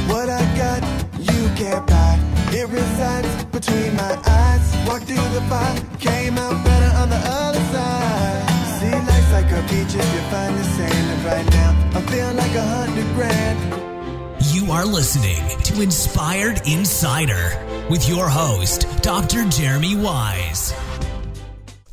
What I got, you can't buy. It resides between my eyes. Walked through the fire, came out better on the other side. See, life's like a beach if you find the sand. And right now, I feel like 100 grand. You are listening to Inspired Insider with your host, Dr. Jeremy Wise.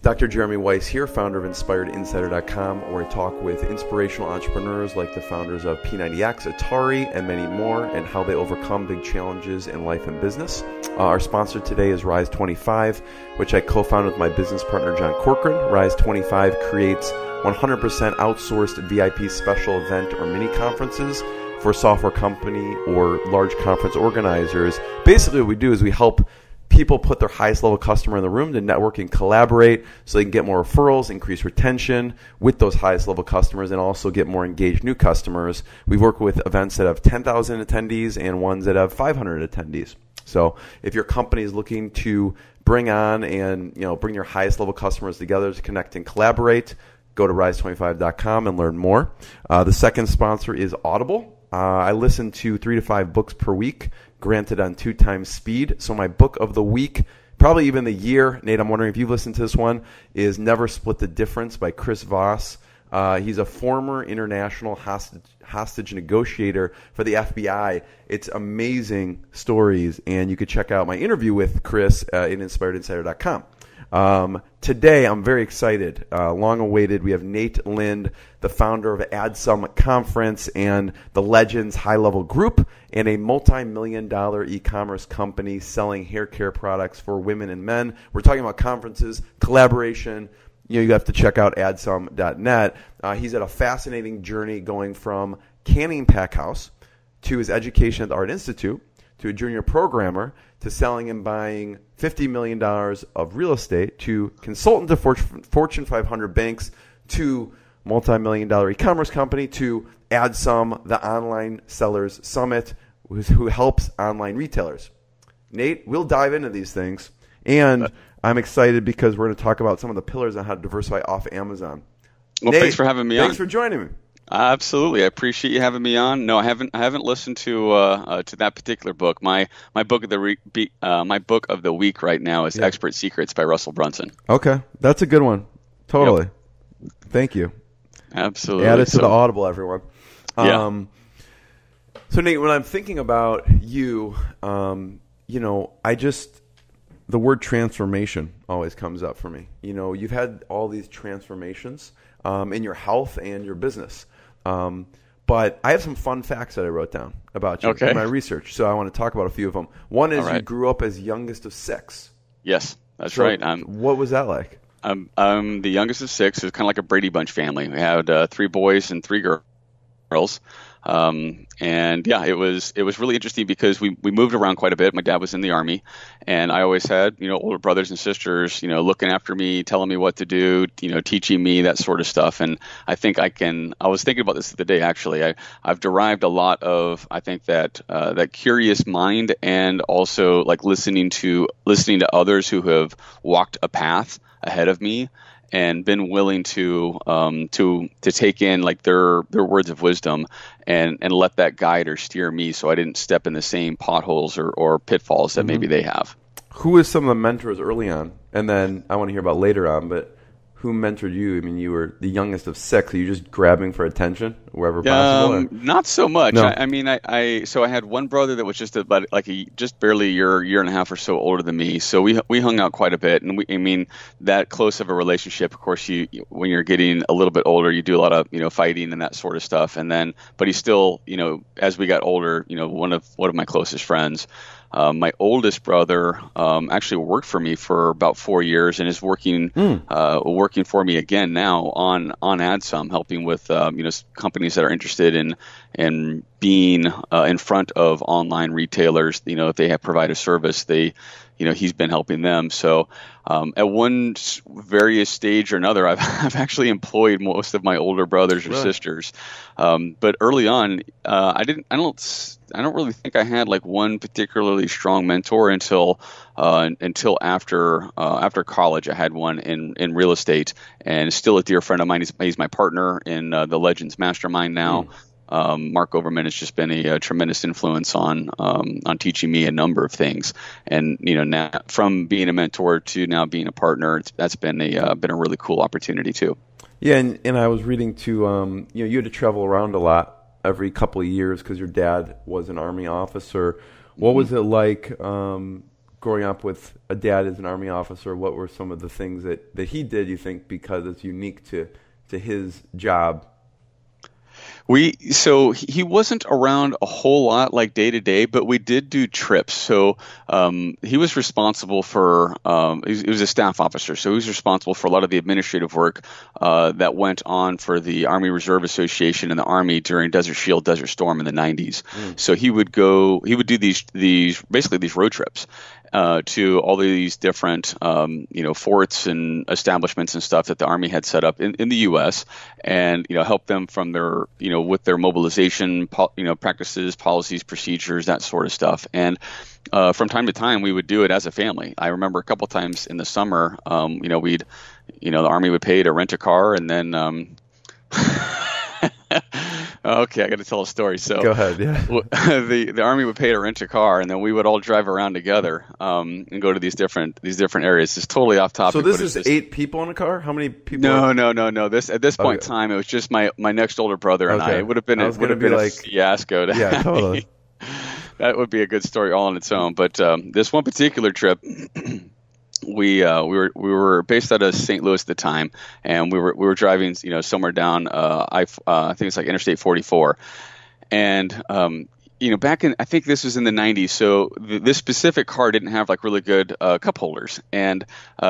Dr. Jeremy Weiss here, founder of InspiredInsider.com, where I talk with inspirational entrepreneurs like the founders of P90X, Atari, and many more, and how they overcome big challenges in life and business. Our sponsor today is Rise 25, which I co-founded with my business partner, John Corcoran. Rise 25 creates 100% outsourced VIP special event or mini conferences for software company or large conference organizers. Basically, what we do is we help people put their highest level customer in the room to network and collaborate so they can get more referrals, increase retention with those highest level customers, and also get more engaged new customers. We work with events that have 10,000 attendees and ones that have 500 attendees. So if your company is looking to bring on and bring your highest level customers together to connect and collaborate, go to rise25.com and learn more. The second sponsor is Audible. I listen to 3 to 5 books per week, granted on 2 times speed. So my book of the week, probably even the year, Nate, I'm wondering if you've listened to this one, is Never Split the Difference by Chris Voss. He's a former international hostage negotiator for the FBI. It's amazing stories, and you could check out my interview with Chris in InspiredInsider.com. Today, I'm very excited. Long awaited. We have Nate Lind, the founder of Adsum Conference and the Legends High Level Group, and a multi-million-dollar e-commerce company selling hair care products for women and men. We're talking about conferences, collaboration. You have to check out adsum.net. He's had a fascinating journey going from canning pack house to his education at the Art Institute to a junior programmer to selling and buying $50 million of real estate to consultant to Fortune 500 banks to multi-million-dollar e-commerce company to Adsum, the online sellers summit, who helps online retailers. Nate, we'll dive into these things, and I'm excited because we're going to talk about some of the pillars on how to diversify off Amazon. Well, Nate, thanks for having me on. Thanks for joining me. Absolutely, I appreciate you having me on. No, I haven't listened to that particular book. My book of the week right now is Expert Secrets by Russell Brunson. Okay, that's a good one. Totally. Yep. Thank you. Absolutely. Add it to the Audible, everyone. Yeah. So Nate, when I'm thinking about you, the word transformation always comes up for me. You've had all these transformations in your health and your business. But I have some fun facts that I wrote down about you in my research, so I want to talk about a few of them. One is you grew up as youngest of 6. Yes, that's right. What was that like? I'm the youngest of 6. It was kind of like a Brady Bunch family. We had 3 boys and 3 girls. It was really interesting because we moved around quite a bit. My dad was in the Army, and I always had, older brothers and sisters, looking after me, telling me what to do, teaching me that sort of stuff. And I think I was thinking about this the other day, actually. I've derived a lot of, I think that curious mind, and also like listening to others who have walked a path ahead of me and been willing to take in like their words of wisdom and let that guide or steer me, so I didn't step in the same potholes or pitfalls that maybe they have. Who was some of the mentors early on? And then I want to hear about later on, but who mentored you? I mean, you were the youngest of 6. Are you just grabbing for attention wherever possible? Not so much. No. I had one brother that was just about just barely a year and a half or so older than me. So we hung out quite a bit, and that close of a relationship. Of course, when you're getting a little bit older, you do a lot of fighting and that sort of stuff. And then, but he's still as we got older, one of my closest friends. My oldest brother actually worked for me for about 4 years and is working for me again now on Adsum, helping with companies that are interested in being in front of online retailers. If they provide a service, he's been helping them. So at one various stage or another, I've actually employed most of my older brothers or sisters. But early on, I don't really think I had like one particularly strong mentor until after college. I had one in real estate, and still a dear friend of mine. He's my partner in the Legends Mastermind now. Mark Overman has just been a tremendous influence on teaching me a number of things. And now from being a mentor to now being a partner, that's been a really cool opportunity too. Yeah, and I was reading too. You had to travel around a lot every couple of years because your dad was an Army officer. What was it like growing up with a dad as an Army officer? What were some of the things that he did, you think, because it's unique to his job? So he wasn't around a whole lot like day to day, but we did do trips. So he was responsible for he was a staff officer, so he was responsible for a lot of the administrative work that went on for the Army Reserve Association and the Army during Desert Shield, Desert Storm in the 90s. So he would do these basically these road trips to all these different forts and establishments and stuff that the Army had set up in the U.S. and help them from their with their mobilization practices, policies, procedures, that sort of stuff. And from time to time we would do it as a family. I remember a couple times in the summer, we'd the Army would pay to rent a car, and then okay, I got to tell a story. So go ahead. Yeah. The Army would pay to rent a car, and then we would all drive around together and go to these different areas. It's totally off topic. So this is 8 people in a car? How many people? No. At this point in time, it was just my next older brother and I. It would have been a fiasco. Yeah, totally. That would be a good story all on its own. But this one particular trip. We were based out of St. Louis at the time, and we were driving somewhere down I think it's like Interstate 44, and back in, I think this was in the 90s, so this specific car didn't have like really good cup holders, and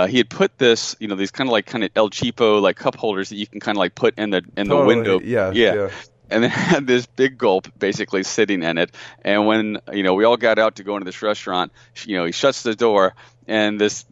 he had put these kind of El Cheapo like cup holders that you can kind of like put in the window. Yeah. And it had this big gulp basically sitting in it. And when, we all got out to go into this restaurant, he shuts the door, and this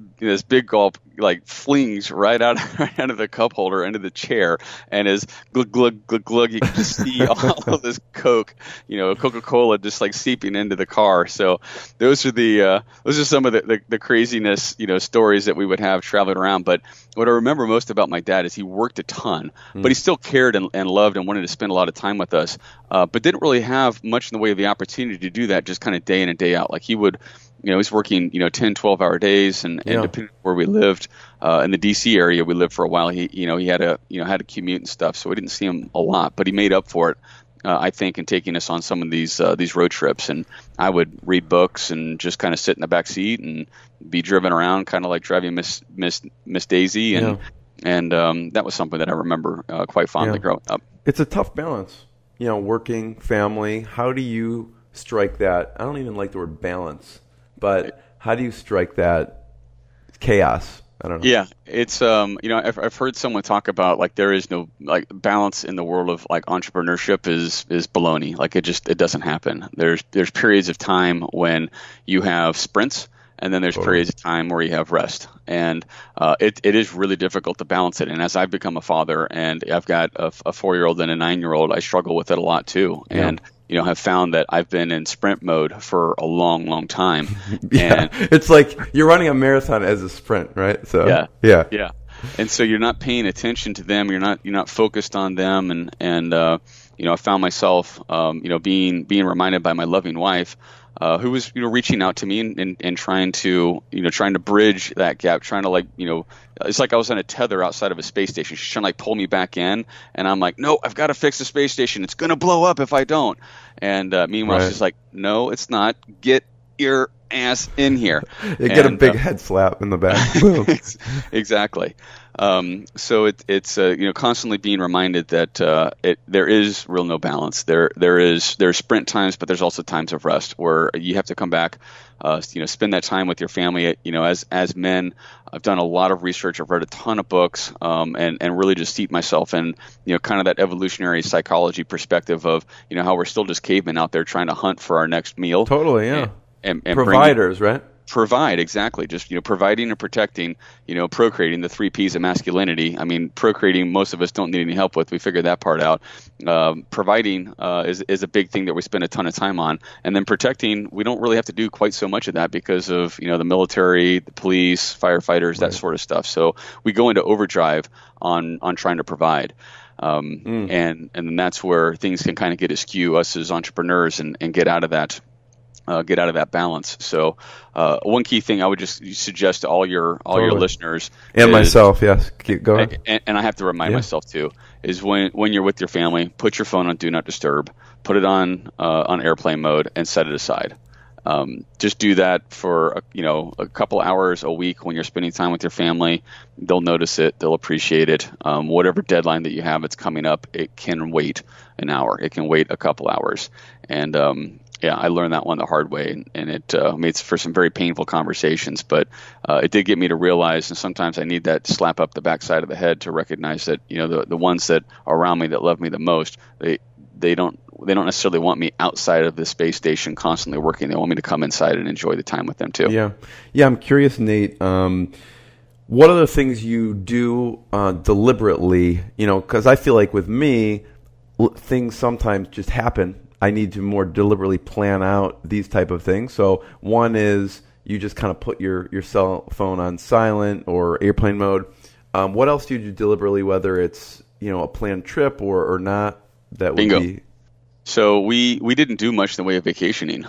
big gulp like flings right out of the cup holder into the chair, and is glug, glug, glug, glug. You can just see all of this Coke, Coca-Cola just like seeping into the car. So those are some of the craziness, stories that we would have traveling around. But what I remember most about my dad is he worked a ton, but he still cared and loved and wanted to spend a lot of time with us, but didn't really have much in the way of the opportunity to do that just kind of day in and day out. Like he would, he's working, 10, 12-hour days, and depending on where we lived, in the DC area, we lived for a while. He had to commute and stuff, so we didn't see him a lot, but he made up for it, I think, in taking us on some of these road trips. And I would read books and just kind of sit in the back seat and be driven around, kind of like driving Miss Daisy, and that was something that I remember quite fondly growing up. It's a tough balance, working, family. How do you strike that? I don't even like the word balance. But how do you strike that chaos? I don't know. Yeah, it's I've heard someone talk about like there is no like balance in the world of like entrepreneurship is baloney. Like it doesn't happen. There's periods of time when you have sprints, and then there's periods of time where you have rest, and it is really difficult to balance it. And as I've become a father, and I've got a 4-year-old and a 9-year-old, I struggle with it a lot too. Yeah. And have found that I've been in sprint mode for a long, long time. Yeah, and it's like you're running a marathon as a sprint, right? So yeah. And so you're not paying attention to them. You're not focused on them. And I found myself, being reminded by my loving wife, who was, reaching out to me and trying to bridge that gap, trying to it's like I was on a tether outside of a space station. She's trying to pull me back in, and I'm like, no, I've got to fix the space station. It's going to blow up if I don't. And meanwhile, she's like, no, it's not. Get your ass in here. You get a big head slap in the back. Boom. Exactly. So it's constantly being reminded that there is real no balance. There's sprint times, but there's also times of rest where you have to come back, spend that time with your family. As men, I've done a lot of research. I've read a ton of books, and really just steeped myself in kind of that evolutionary psychology perspective of how we're still just cavemen out there trying to hunt for our next meal. Totally, yeah. And providers, right? Provide, exactly. Just providing and protecting, procreating, the 3 P's of masculinity. I mean, procreating, most of us don't need any help with. We figured that part out. Providing is a big thing that we spend a ton of time on, and then protecting, we don't really have to do quite so much of that because of the military, the police, firefighters, that sort of stuff. So we go into overdrive on trying to provide. And then that's where things can kind of get askew, us as entrepreneurs, and get out of that. Get out of that balance. So, one key thing I would just suggest to all your listeners and myself, yes, go ahead. And I have to remind myself too, is when you're with your family, put your phone on Do Not Disturb, put it on airplane mode, and set it aside. Just do that for a couple hours a week when you're spending time with your family. They'll notice it. They'll appreciate it. Whatever deadline that you have that's coming up, it can wait an hour. It can wait a couple hours. And I learned that one the hard way, and it made for some very painful conversations. But it did get me to realize, and sometimes I need that slap up the backside of the head to recognize that the ones that are around me that love me the most, they don't necessarily want me outside of the space station constantly working. They want me to come inside and enjoy the time with them too. Yeah. I'm curious, Nate. What are the things you do deliberately? Because I feel like with me, things sometimes just happen. I need to more deliberately plan out these type of things. So one is you just kind of put your cell phone on silent or airplane mode. What else do you do deliberately, whether it's a planned trip or not? That would be. So we didn't do much in the way of vacationing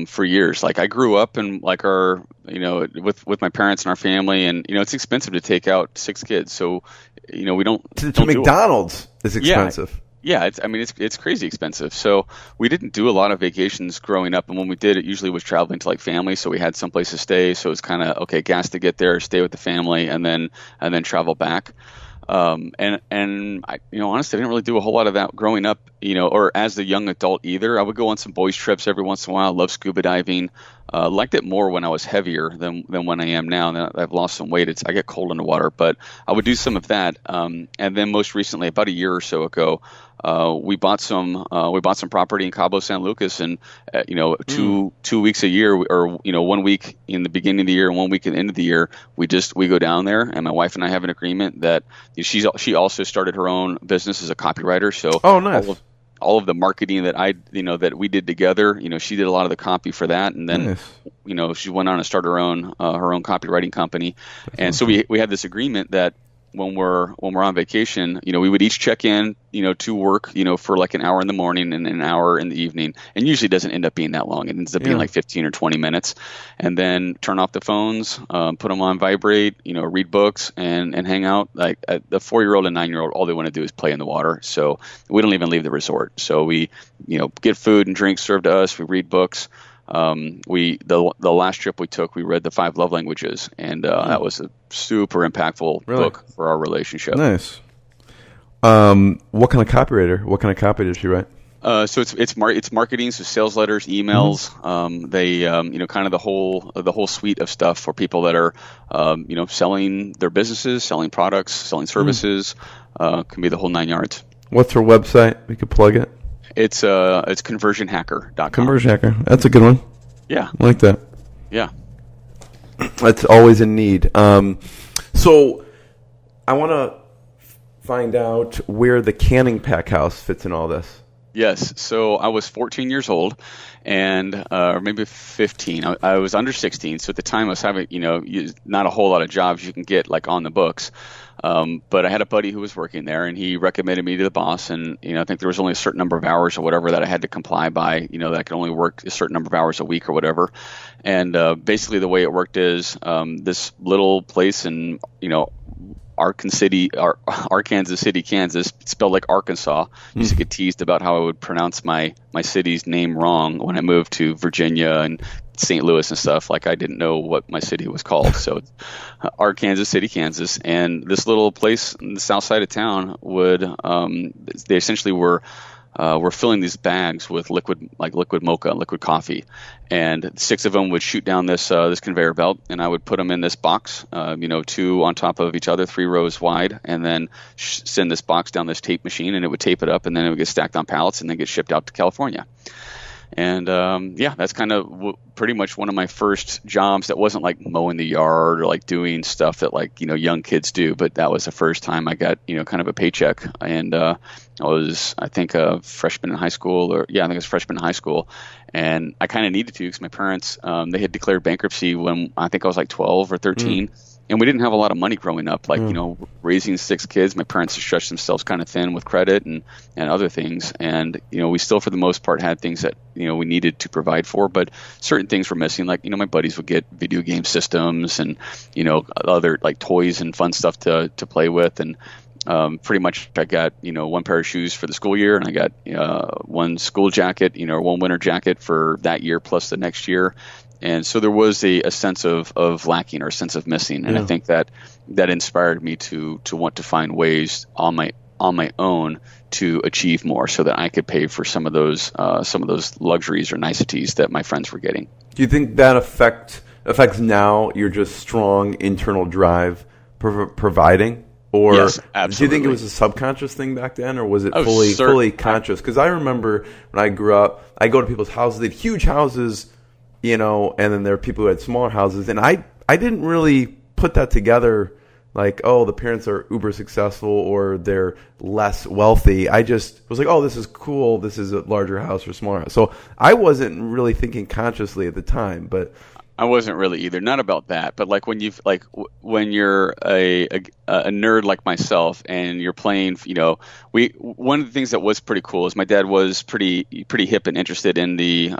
for years. Like I grew up in like our with my parents and our family, and it's expensive to take out 6 kids. So we don't to McDonald's is expensive. Yeah, it's crazy expensive. So we didn't do a lot of vacations growing up, and when we did, it usually was traveling to like family. So we had someplace to stay. So it's kind of gas to get there, stay with the family, and then travel back. And I, honestly, I didn't really do a whole lot of that growing up, or as a young adult either. I would go on some boys trips every once in a while. Love scuba diving. Liked it more when I was heavier than when I am now. Now that I've lost some weight, I get cold in the water, but I would do some of that. And then most recently, about a year or so ago, we bought some property in Cabo San Lucas, and 2 weeks a year, or 1 week in the beginning of the year and 1 week at the end of the year, we go down there, and my wife and I have an agreement that she also started her own business as a copywriter. So nice. All of the marketing that that we did together, she did a lot of the copy for that, and then nice. She went on to start her own copywriting company. That's and awesome. So we had this agreement that when we're on vacation, we would each check in, to work, for like an hour in the morning and an hour in the evening. And usually it doesn't end up being that long. It ends up being like 15 or 20 minutes, and then turn off the phones, put them on vibrate, read books and hang out. Like the 4-year-old and 9-year-old, all they want to do is play in the water. So we don't even leave the resort. So we, get food and drinks served to us. We read books. The last trip we took, we read the 5 love languages, and that was a super impactful book for our relationship. Nice. What kind of copywriter? What kind of copy does she write? So it's marketing, so sales letters, emails. They kind of the whole suite of stuff for people that are selling their businesses, selling products, selling services. Can be the whole 9 yards. What's her website? We could plug it. It's conversionhacker.com. Conversion Hacker. That's a good one. Yeah. I like that. Yeah. That's always in need. So I want to find out where the Canning Pack House fits in all this. Yes. So I was 14 years old, and or maybe 15. I was under 16. So at the time I was having, not a whole lot of jobs you can get like on the books. But I had a buddy who was working there, and he recommended me to the boss. And, I think there was only a certain number of hours or whatever that I had to comply by, that I could only work a certain number of hours a week or whatever. And basically the way it worked is this little place in, Arkansas City, Kansas, spelled like Arkansas. Used to get teased about how I would pronounce my city's name wrong when I moved to Virginia and St. Louis and stuff. Like I didn't know what my city was called. So Arkansas City, Kansas. And this little place in the south side of town they essentially were filling these bags with liquid mocha, liquid coffee, and 6 of them would shoot down this conveyor belt, and I would put them in this box, 2 on top of each other, 3 rows wide, and then send this box down this tape machine, and it would tape it up, and then it would get stacked on pallets, and then get shipped out to California. And that's kind of pretty much one of my first jobs that wasn't like mowing the yard or like doing stuff that like, young kids do. But that was the first time I got, kind of a paycheck. And I was, I think, a freshman in high school, I think I was a freshman in high school. And I kind of needed to because my parents, they had declared bankruptcy when I think I was like 12 or 13. we didn't have a lot of money growing up. Like, raising 6 kids, my parents stretched themselves kind of thin with credit and other things. And, we still, for the most part, had things that, we needed to provide for, but certain things were missing. Like, my buddies would get video game systems and, other like toys and fun stuff to play with. And, pretty much I got, one pair of shoes for the school year, and I got, one school jacket, or one winter jacket for that year plus the next year. And so there was a sense of lacking, or a sense of missing. And I think that inspired me to want to find ways on my own to achieve more, so that I could pay for some of those luxuries or niceties that my friends were getting. Do you think that affects now your just strong internal drive providing? Or yes, absolutely. Do you think it was a subconscious thing back then, or was it fully conscious? Because I remember when I grew up, I go to people's houses, they have huge houses, and then there are people who had smaller houses, and I didn't really put that together, like, oh, the parents are uber successful or they're less wealthy. I just was like, oh, this is cool, this is a larger house or smaller house. So I wasn't really thinking consciously at the time, but I wasn't really either. Not about that, but like when you're a nerd like myself and you're playing, one of the things that was pretty cool is my dad was pretty hip and interested in the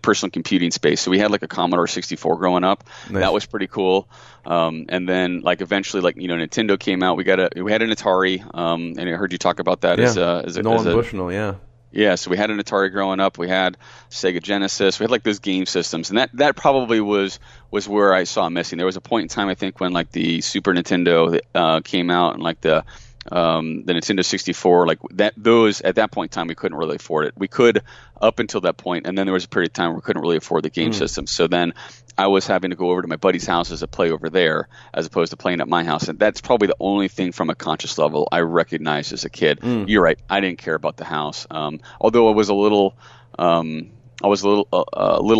personal computing space. So we had like a Commodore 64 growing up. Nice. That was pretty cool. And then like eventually, like, Nintendo came out. We had an Atari. And I heard you talk about that as Nolan Bushnell, yeah. Yeah, so we had an Atari growing up. We had Sega Genesis. We had like those game systems, and that probably was where I saw missing. There was a point in time, I think, when like the Super Nintendo came out, and like the Nintendo 64, like those at that point in time, we couldn't really afford it. We could up until that point, and then there was a period of time where we couldn't really afford the game system. So then I was having to go over to my buddy's houses to play over there, as opposed to playing at my house. And that's probably the only thing from a conscious level I recognized as a kid. You're right, I didn't care about the house, although I was a little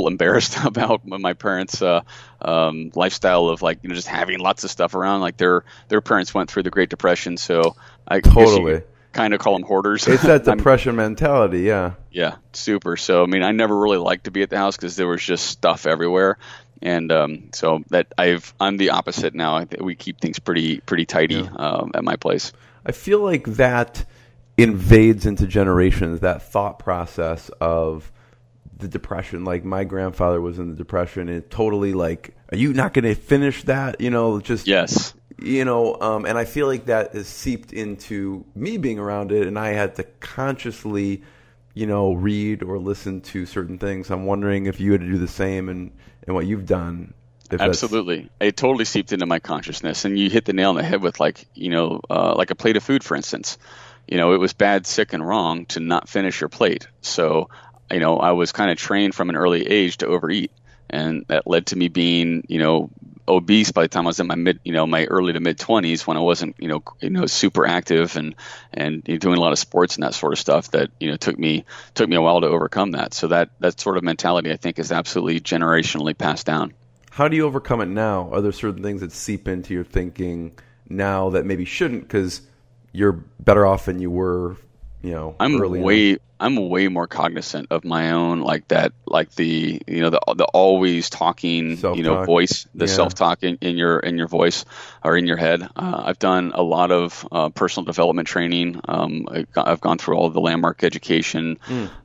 embarrassed about my parents' lifestyle of like, just having lots of stuff around. Like their parents went through the Great Depression, so I guess kind of call them hoarders. It's that depression mentality, yeah. Yeah, super. So I mean, I never really liked to be at the house because there was just stuff everywhere, and so that I'm the opposite now. We keep things pretty tidy at my place. I feel like that invades into generations, that thought process of the depression. Like my grandfather was in the depression, and totally like, are you not going to finish that? Yes. And I feel like that has seeped into me being around it, and I had to consciously, read or listen to certain things. I'm wondering if you had to do the same in what you've done. Absolutely. It totally seeped into my consciousness, and you hit the nail on the head with like a plate of food, for instance. It was bad, sick, and wrong to not finish your plate. So, I was kind of trained from an early age to overeat, and that led to me being, obese by the time I was in my early to mid 20s, when I wasn't, super active and doing a lot of sports and that sort of stuff. That took me a while to overcome that. So that sort of mentality, I think, is absolutely generationally passed down. How do you overcome it now? Are there certain things that seep into your thinking now that maybe shouldn't, because you're better off than you were, early on? I'm way more cognizant of my own, like the always talking, self-talk. Voice, the self-talk in your voice or in your head. I've done a lot of personal development training. I've gone through all of the landmark education,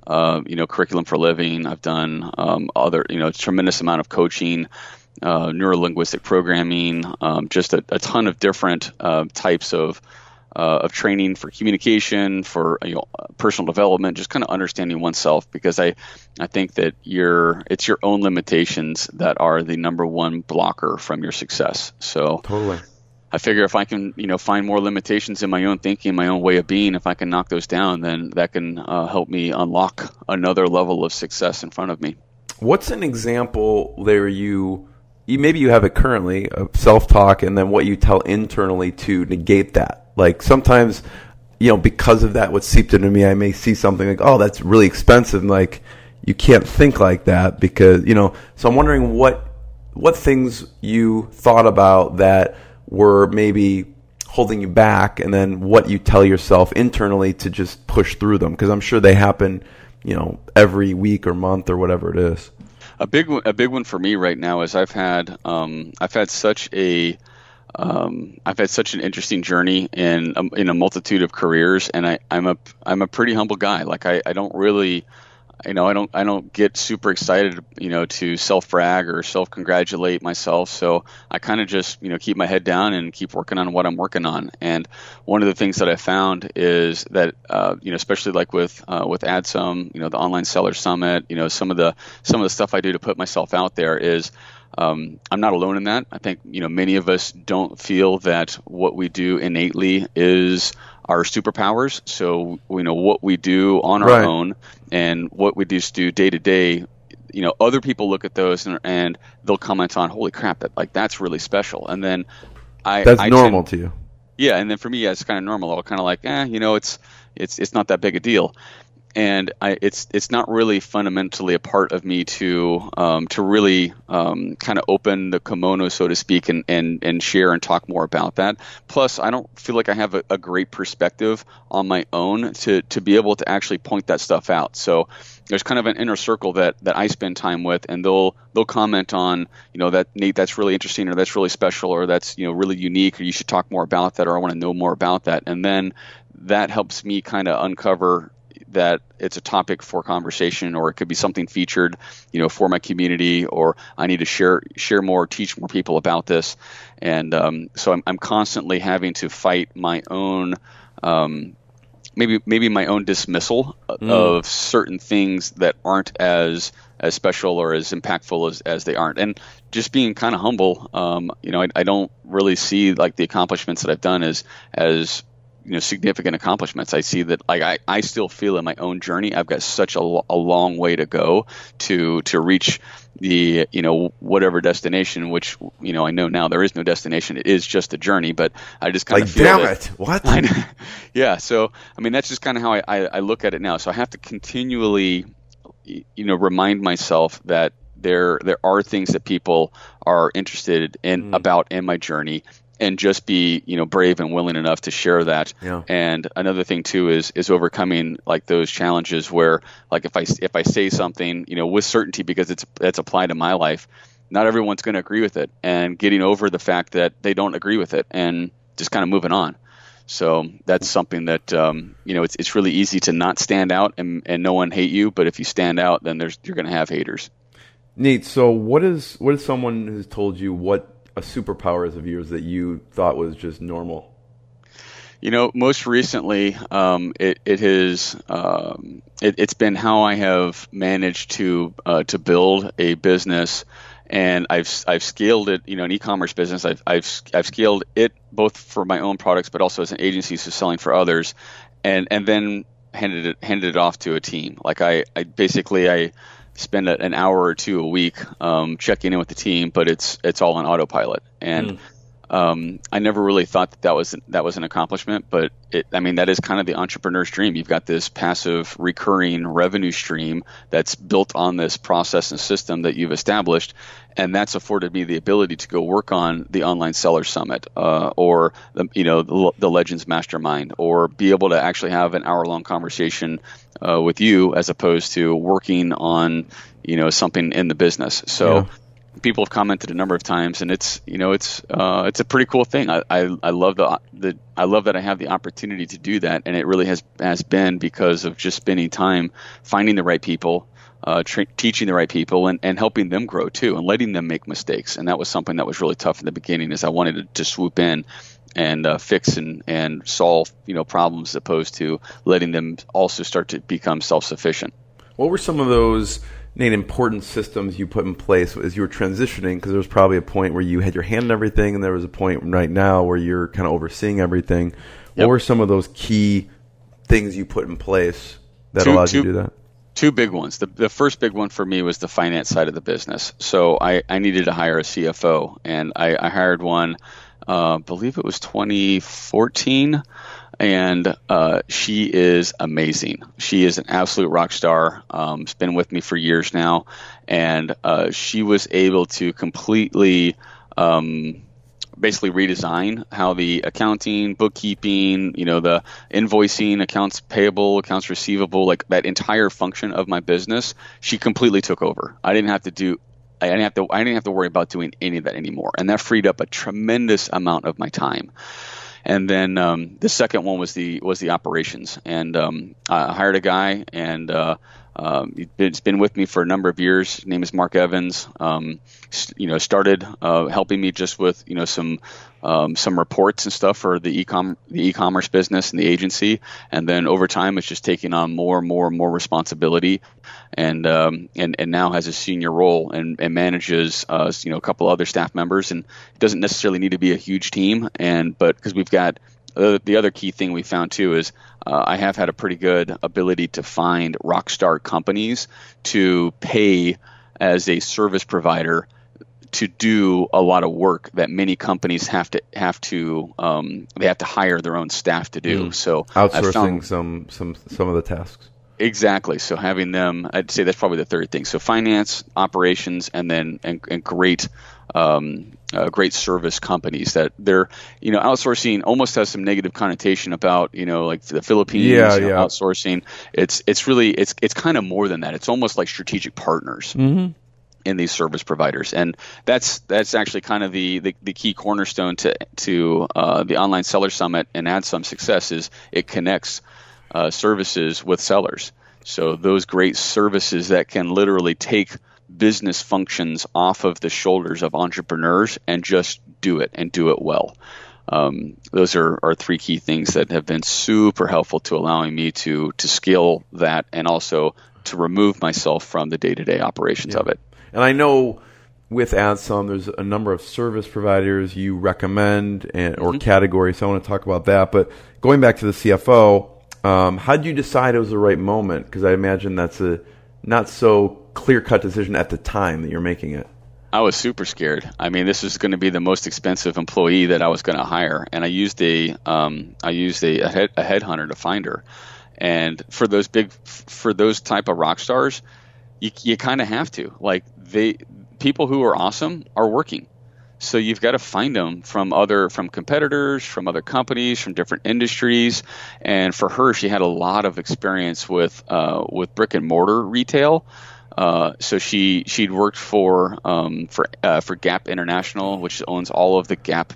curriculum for living. I've done other, tremendous amount of coaching, neuro-linguistic programming, just a ton of different types of training for communication, for personal development, just kind of understanding oneself, because I think that it's your own limitations that are the number one blocker from your success. So totally, I figure if I can find more limitations in my own thinking, my own way of being, if I can knock those down, then that can help me unlock another level of success in front of me. What's an example there maybe you have it currently of self-talk, and then what you tell internally to negate that? Like sometimes, because of that, what seeped into me, I may see something like, oh, that's really expensive. And like, you can't think like that because, so I'm wondering what things you thought about that were maybe holding you back, and then what you tell yourself internally to just push through them. Because I'm sure they happen, every week or month or whatever it is. A big one for me right now is I've had such an interesting journey in a multitude of careers, and I'm a pretty humble guy. Like I don't really, I don't get super excited, to self brag or self congratulate myself. So I kind of just, keep my head down and keep working on what I'm working on. And one of the things that I found is that, especially like with Adsum, the Online Seller Summit, some of the stuff I do to put myself out there is, I'm not alone in that. I think, many of us don't feel that what we do innately is our superpowers. So, what we do on our own and what we just do day to day, other people look at those and they'll comment on, holy crap, that's really special. And then that's normal to you. Yeah. And then for me, it's kind of normal. I'll kind of like, it's not that big a deal. And it's not really fundamentally a part of me to really kind of open the kimono, so to speak, and share and talk more about that. Plus, I don't feel like I have a great perspective on my own to be able to actually point that stuff out. So there's kind of an inner circle that I spend time with, and they'll comment on, that Nate, that's really interesting, or that's really special, or that's really unique, or you should talk more about that, or I want to know more about that. And then that helps me kind of uncover that it's a topic for conversation, or it could be something featured, for my community, or I need to share more, teach more people about this. And so I'm constantly having to fight my own, maybe my own dismissal of certain things that aren't as special or as impactful as they aren't. And just being kind of humble, I don't really see like the accomplishments that I've done as significant accomplishments. I see that I still feel in my own journey I've got such a long way to go to reach the whatever destination, which I know now there is no destination. It is just a journey, but I just kind of feel damn it, what? Yeah, so I mean that's just kind of how I look at it now. So I have to continually remind myself that there are things that people are interested in about in my journey, and just be, brave and willing enough to share that. Yeah. And another thing too is overcoming like those challenges where, like, if I say something, with certainty because it's applied to my life, not everyone's going to agree with it, and getting over the fact that they don't agree with it and just kind of moving on. So that's something that, it's really easy to not stand out and no one hate you. But if you stand out, then you're going to have haters. Nate, so what is someone who's told you what a superpower is of yours that you thought was just normal? Most recently, it's been how I have managed to build a business, and I've scaled it. An e-commerce business. I've scaled it both for my own products, but also as an agency, so selling for others, and then handed it off to a team. Like I spend an hour or two a week checking in with the team, but it's all on autopilot. And I never really thought that was an accomplishment, but that is kind of the entrepreneur's dream. You've got this passive recurring revenue stream that's built on this process and system that you've established, and that's afforded me the ability to go work on the Online Seller Summit, or the Legends Mastermind, or be able to actually have an hour-long conversation with you, as opposed to working on something in the business. So. Yeah. People have commented a number of times, and it's a pretty cool thing. I love I love that I have the opportunity to do that, and it really has been because of just spending time finding the right people, teaching the right people, and helping them grow too, and letting them make mistakes. And that was something that was really tough in the beginning, is I wanted to swoop in and fix and solve problems, as opposed to letting them also start to become self-sufficient. What were some of those, Nate, important systems you put in place as you were transitioning? Because there was probably a point where you had your hand in everything, and there was a point right now where you're kind of overseeing everything. Yep. What were some of those key things you put in place that allowed you to do that? Two big ones. The first big one for me was the finance side of the business. So I needed to hire a CFO, and I hired one, I believe it was 2014. And she is amazing. She is an absolute rock star. She's been with me for years now, and she was able to completely basically redesign how the accounting, bookkeeping, the invoicing, accounts payable, accounts receivable, like that entire function of my business, she completely took over. I didn't have to worry about doing any of that anymore. And that freed up a tremendous amount of my time. And then the second one was the operations. And I hired a guy, and he's been with me for a number of years. His name is Mark Evans. Started helping me just with some reports and stuff for the e-commerce business and the agency. And then over time, it's just taking on more and more responsibility, and now has a senior role and manages a couple other staff members. And it doesn't necessarily need to be a huge team, but because we've got the other key thing we found too is I have had a pretty good ability to find rock star companies to pay as a service provider to do a lot of work that many companies have to hire their own staff to do. So outsourcing some of the tasks. Exactly. So having them, I'd say that's probably the third thing. So finance, operations, and then great service companies that they're outsourcing almost has some negative connotation about like the Philippines outsourcing. It's really kind of more than that. It's almost like strategic partners. Mm-hmm. In these service providers, and that's actually kind of the key cornerstone to the Online Seller Summit and Adsum success is it connects services with sellers. So those great services that can literally take business functions off of the shoulders of entrepreneurs and just do it and do it well. Those are three key things that have been super helpful to allowing me to scale that and also to remove myself from the day-to-day operations of it. And I know with Adsum, there's a number of service providers you recommend or categories, so I want to talk about that. But going back to the CFO, how did you decide it was the right moment? Because I imagine that's a not so clear-cut decision at the time that you're making it. I was super scared. I mean, this was going to be the most expensive employee that I was going to hire, and I used a headhunter to find her. And for those type of rock stars, you kind of have to. Like people who are awesome are working, so you've got to find them from competitors, from other companies, from different industries. And for her, she had a lot of experience with brick and mortar retail. So she'd worked for Gap International, which owns all of the Gap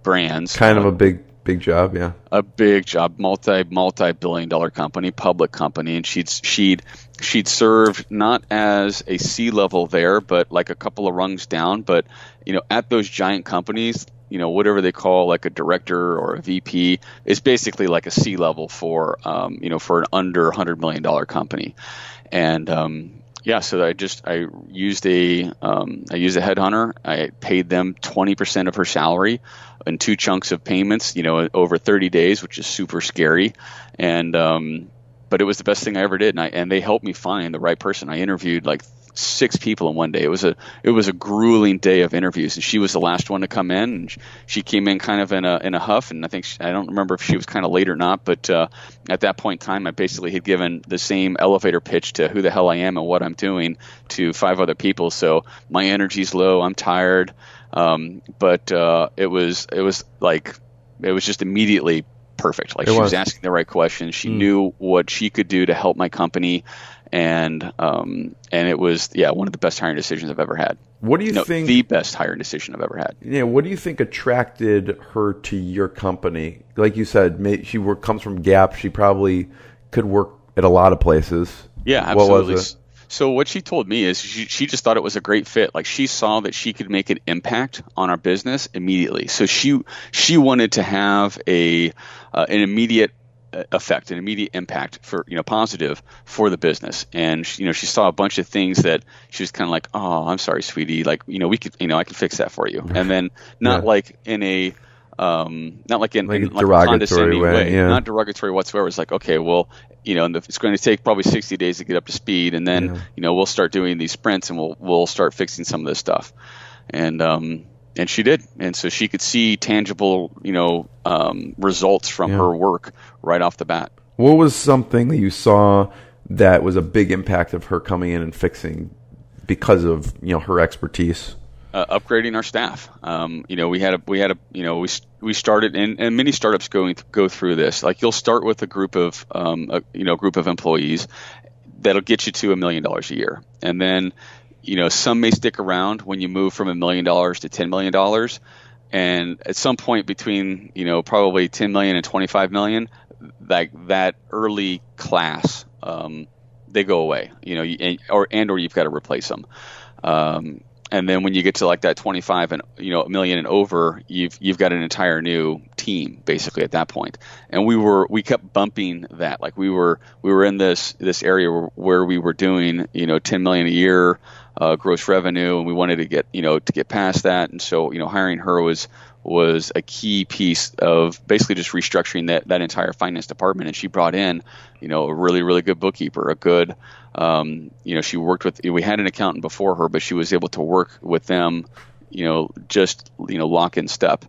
brands. Kind of a big job, yeah. A big job, multi-billion-dollar company, public company, and she'd served not as a C-level there, but like a couple of rungs down. But at those giant companies, whatever they call like a director or a VP is basically like a C-level for an under $100 million company, and so I used a headhunter. I paid them 20% of her salary in 2 chunks of payments, over 30 days, which is super scary. And but it was the best thing I ever did, and they helped me find the right person. I interviewed like 6 people in one day. It was a grueling day of interviews, and she was the last one to come in. And she came in kind of in a huff, and I don't remember if she was kind of late or not, but at that point in time, I basically had given the same elevator pitch to who the hell I am and what I'm doing to 5 other people. So my energy's low, I'm tired, but it was just immediately perfect. Like she was asking the right questions. She knew what she could do to help my company. And it was one of the best hiring decisions I've ever had. What do you think? The best hiring decision I've ever had. Yeah. What do you think attracted her to your company? Like you said, she comes from Gap. She probably could work at a lot of places. Yeah, absolutely. What was it? So what she told me is she just thought it was a great fit. Like she saw that she could make an impact on our business immediately. So she wanted to have an immediate effect, an immediate impact for positive for the business. And she saw a bunch of things that she was kind of like, oh, I'm sorry, sweetie, like we could I can fix that for you. And then not like in a not like in like a condescending way, not derogatory whatsoever. It's like, okay, well, it's going to take probably 60 days to get up to speed, and then we'll start doing these sprints, and we'll start fixing some of this stuff. And she did, and so she could see tangible, results from her work right off the bat. What was something that you saw that was a big impact of her coming in and fixing because of her expertise? upgrading our staff. We started, and many startups go through this. Like, you'll start with a group of employees that'll get you to $1 million a year, and then some may stick around when you move from $1 million to $10 million, and at some point between probably 10 million and 25 million, like that early class, they go away. Or you've got to replace them. And then when you get to like that 25 and $1 million and over, you've got an entire new team basically at that point. And we kept bumping that. Like we were in this area where we were doing 10 million a year gross revenue, and we wanted to get past that. And so hiring her was a key piece of basically just restructuring that entire finance department. And she brought in a really, really good bookkeeper, a good she worked with, we had an accountant before her, but she was able to work with them, just lock in step,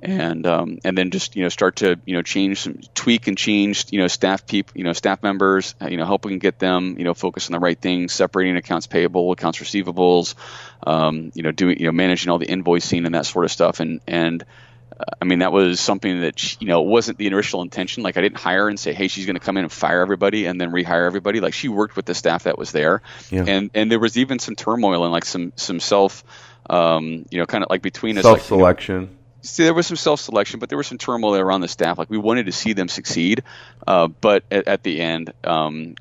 and then just start to tweak and change staff members, helping get them focus on the right things, separating accounts payable, accounts receivables, doing managing all the invoicing and that sort of stuff, and I mean, that was something that wasn't the initial intention. Like, I didn't hire her and say, hey, she's going to come in and fire everybody and then rehire everybody. Like, she worked with the staff that was there. Yeah. And there was even some turmoil and like some self, kind of like between us. Self-selection. There was some self-selection, but there was some turmoil around the staff. Like, we wanted to see them succeed, but at the end,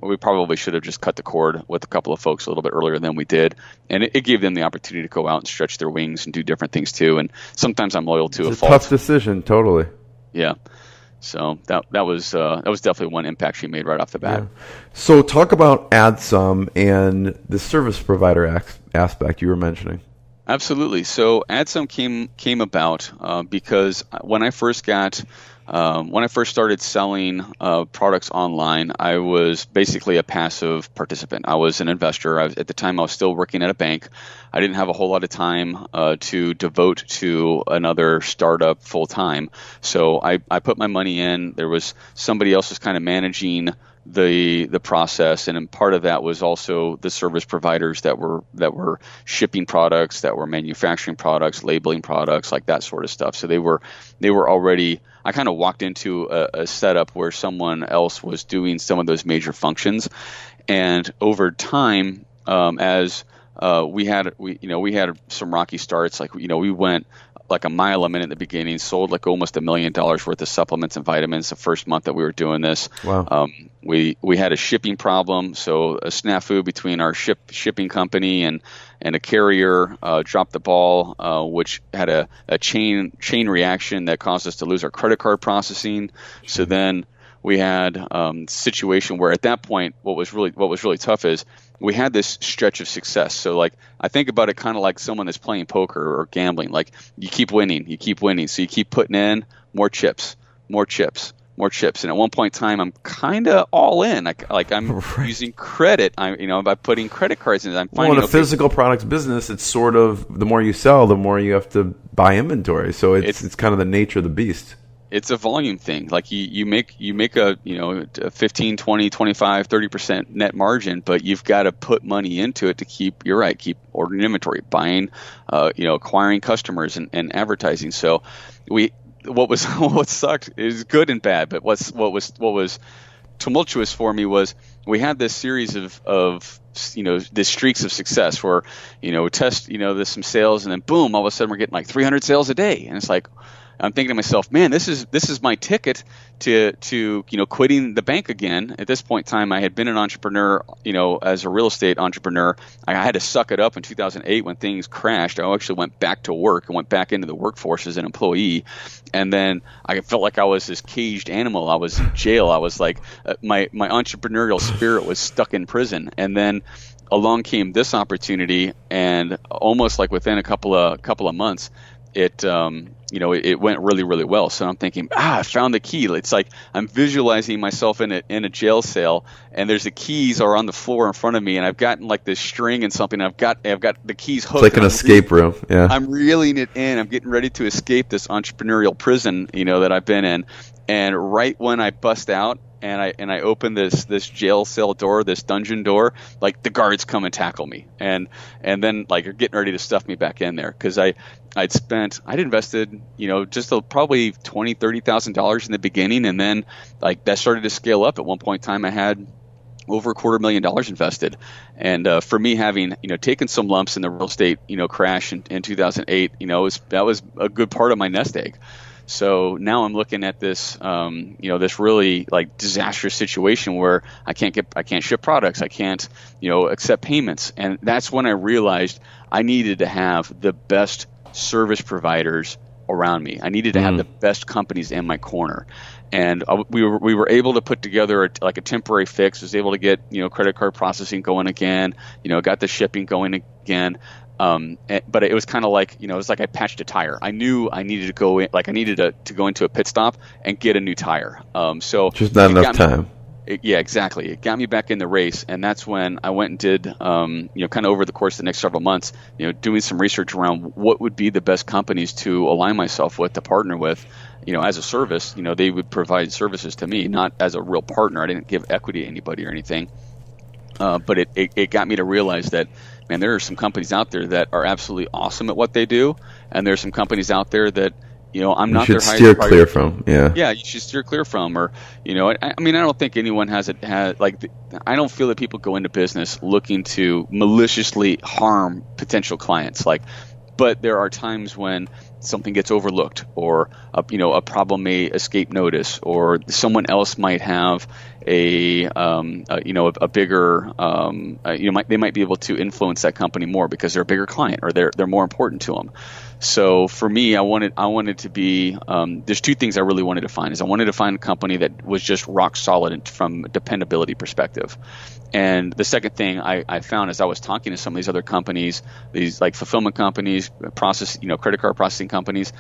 we probably should have just cut the cord with a couple of folks a little bit earlier than we did, and it gave them the opportunity to go out and stretch their wings and do different things too. And sometimes I'm loyal to a fault. Tough decision, totally. Yeah. So that was definitely one impact she made right off the bat. Yeah. So talk about Adsum and the service provider aspect you were mentioning. Absolutely. So Adsum came about because when I first started selling products online, I was basically a passive participant. I was an investor. At the time, I was still working at a bank. I didn't have a whole lot of time to devote to another startup full time. So I put my money in. There was somebody else was kind of managing the process, and part of that was also the service providers that were shipping products, that were manufacturing products, labeling products, like that sort of stuff. So they were already. I kind of walked into a setup where someone else was doing some of those major functions, and over time, as we had some rocky starts. Like we went like a mile a minute in the beginning, sold like almost $1 million worth of supplements and vitamins the first month that we were doing this. Wow. We had a shipping problem, so a snafu between our shipping company and a carrier dropped the ball, which had a chain reaction that caused us to lose our credit card processing. So then we had a situation where at that point, what was really tough is we had this stretch of success. So like, I think about it kind of like someone that's playing poker or gambling. Like, you keep winning. So you keep putting in more chips. And at one point in time, I'm kind of all in. I'm using credit. By putting credit cards in, I'm finding. Well, in a physical products business, it's sort of the more you sell, the more you have to buy inventory. So it's kind of the nature of the beast. It's a volume thing. Like you make a 15, 20, 25, 30% net margin, but you've got to put money into it to keep ordering inventory, buying, acquiring customers and advertising. So what sucked is good and bad, but what was tumultuous for me was we had this series of this streaks of success where there's some sales, and then boom, all of a sudden we're getting like 300 sales a day, and it's like, I'm thinking to myself, man, this is my ticket to quitting the bank again. At this point in time, I had been an entrepreneur, as a real estate entrepreneur. I had to suck it up in 2008 when things crashed. I actually went back to work and went back into the workforce as an employee. And then I felt like I was this caged animal. I was in jail. I was like, my entrepreneurial spirit was stuck in prison. And then along came this opportunity, and almost like within a couple of months, it went really, really well. So I'm thinking, I found the key. It's like I'm visualizing myself in a jail cell, and there's the keys are on the floor in front of me, and I've gotten like this string and something. I've got the keys hooked. It's like an escape room. Yeah. I'm reeling it in. I'm getting ready to escape this entrepreneurial prison, that I've been in. And right when I bust out and I open this jail cell door, this dungeon door, like the guards come and tackle me, and then like are getting ready to stuff me back in there because I'd invested just probably $20,000-$30,000 in the beginning, and then like that started to scale up. At one point in time, I had over $250,000 invested, and for me, having taken some lumps in the real estate crash in 2008, that was a good part of my nest egg. So now I'm looking at this, this really like disastrous situation where I can't ship products, I can't, accept payments, and that's when I realized I needed to have the best service providers around me. I needed to have the best companies in my corner, and we were able to put together a temporary fix. Was able to get credit card processing going again. Got the shipping going again. But it was kind of like, it was like I patched a tire. I knew I needed to go in, like I needed to go into a pit stop and get a new tire. So just not enough time. Yeah, exactly. It got me back in the race, and that's when I went and did, kind of over the course of the next several months, doing some research around what would be the best companies to align myself with, to partner with, as a service. They would provide services to me, not as a real partner. I didn't give equity to anybody or anything. But it got me to realize that, man, there are some companies out there that are absolutely awesome at what they do, and there's some companies out there that I'm not their highest priority. You should steer clear from. Yeah, you should steer clear from. Or I don't think anyone I don't feel that people go into business looking to maliciously harm potential clients. But there are times when something gets overlooked, or a problem may escape notice, or someone else might have a bigger they might be able to influence that company more because they're a bigger client, or they're more important to them. So for me, I wanted to be there's two things I really wanted to find. I wanted to find a company that was just rock solid from a dependability perspective. And the second thing I found as I was talking to some of these other companies, these like fulfillment companies, credit card processing companies,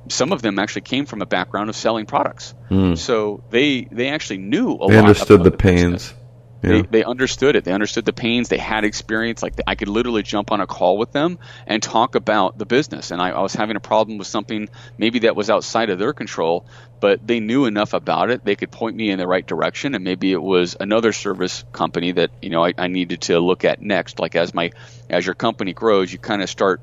some of them actually came from a background of selling products. So they actually knew a lot. They understood the pains. Yeah. They understood it. They understood the pains. They had experience. Like I could literally jump on a call with them and talk about the business. And I was having a problem with something maybe that was outside of their control, but they knew enough about it. They could point me in the right direction. And maybe it was another service company that I needed to look at next. Like as your company grows, you kind of start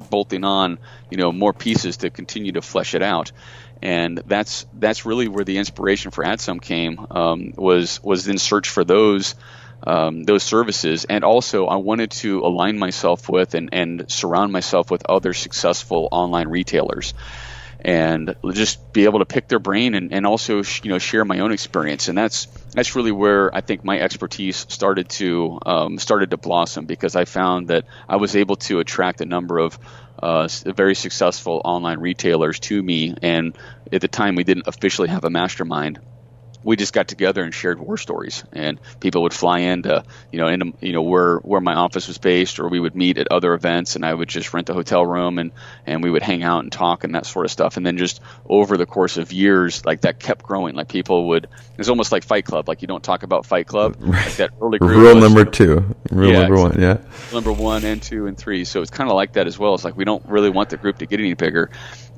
bolting on more pieces to continue to flesh it out. And that's really where the inspiration for Adsum came, was in search for those services. And also I wanted to align myself with and surround myself with other successful online retailers, and just be able to pick their brain and also share my own experience. And that's really where I think my expertise started to blossom, because I found that I was able to attract a number of very successful online retailers to me. And at the time, we didn't officially have a mastermind. We just got together and shared war stories, and people would fly into where my office was based, or we would meet at other events, and I would just rent a hotel room and we would hang out and talk and that sort of stuff. And then just over the course of years, like that kept growing. Like people would, it's almost like Fight Club. Like you don't talk about Fight Club. Right. Like that early group. Rule number 2. Number 1. Yeah. Number 1 and 2 and 3. So it's kind of like that as well. It's like we don't really want the group to get any bigger.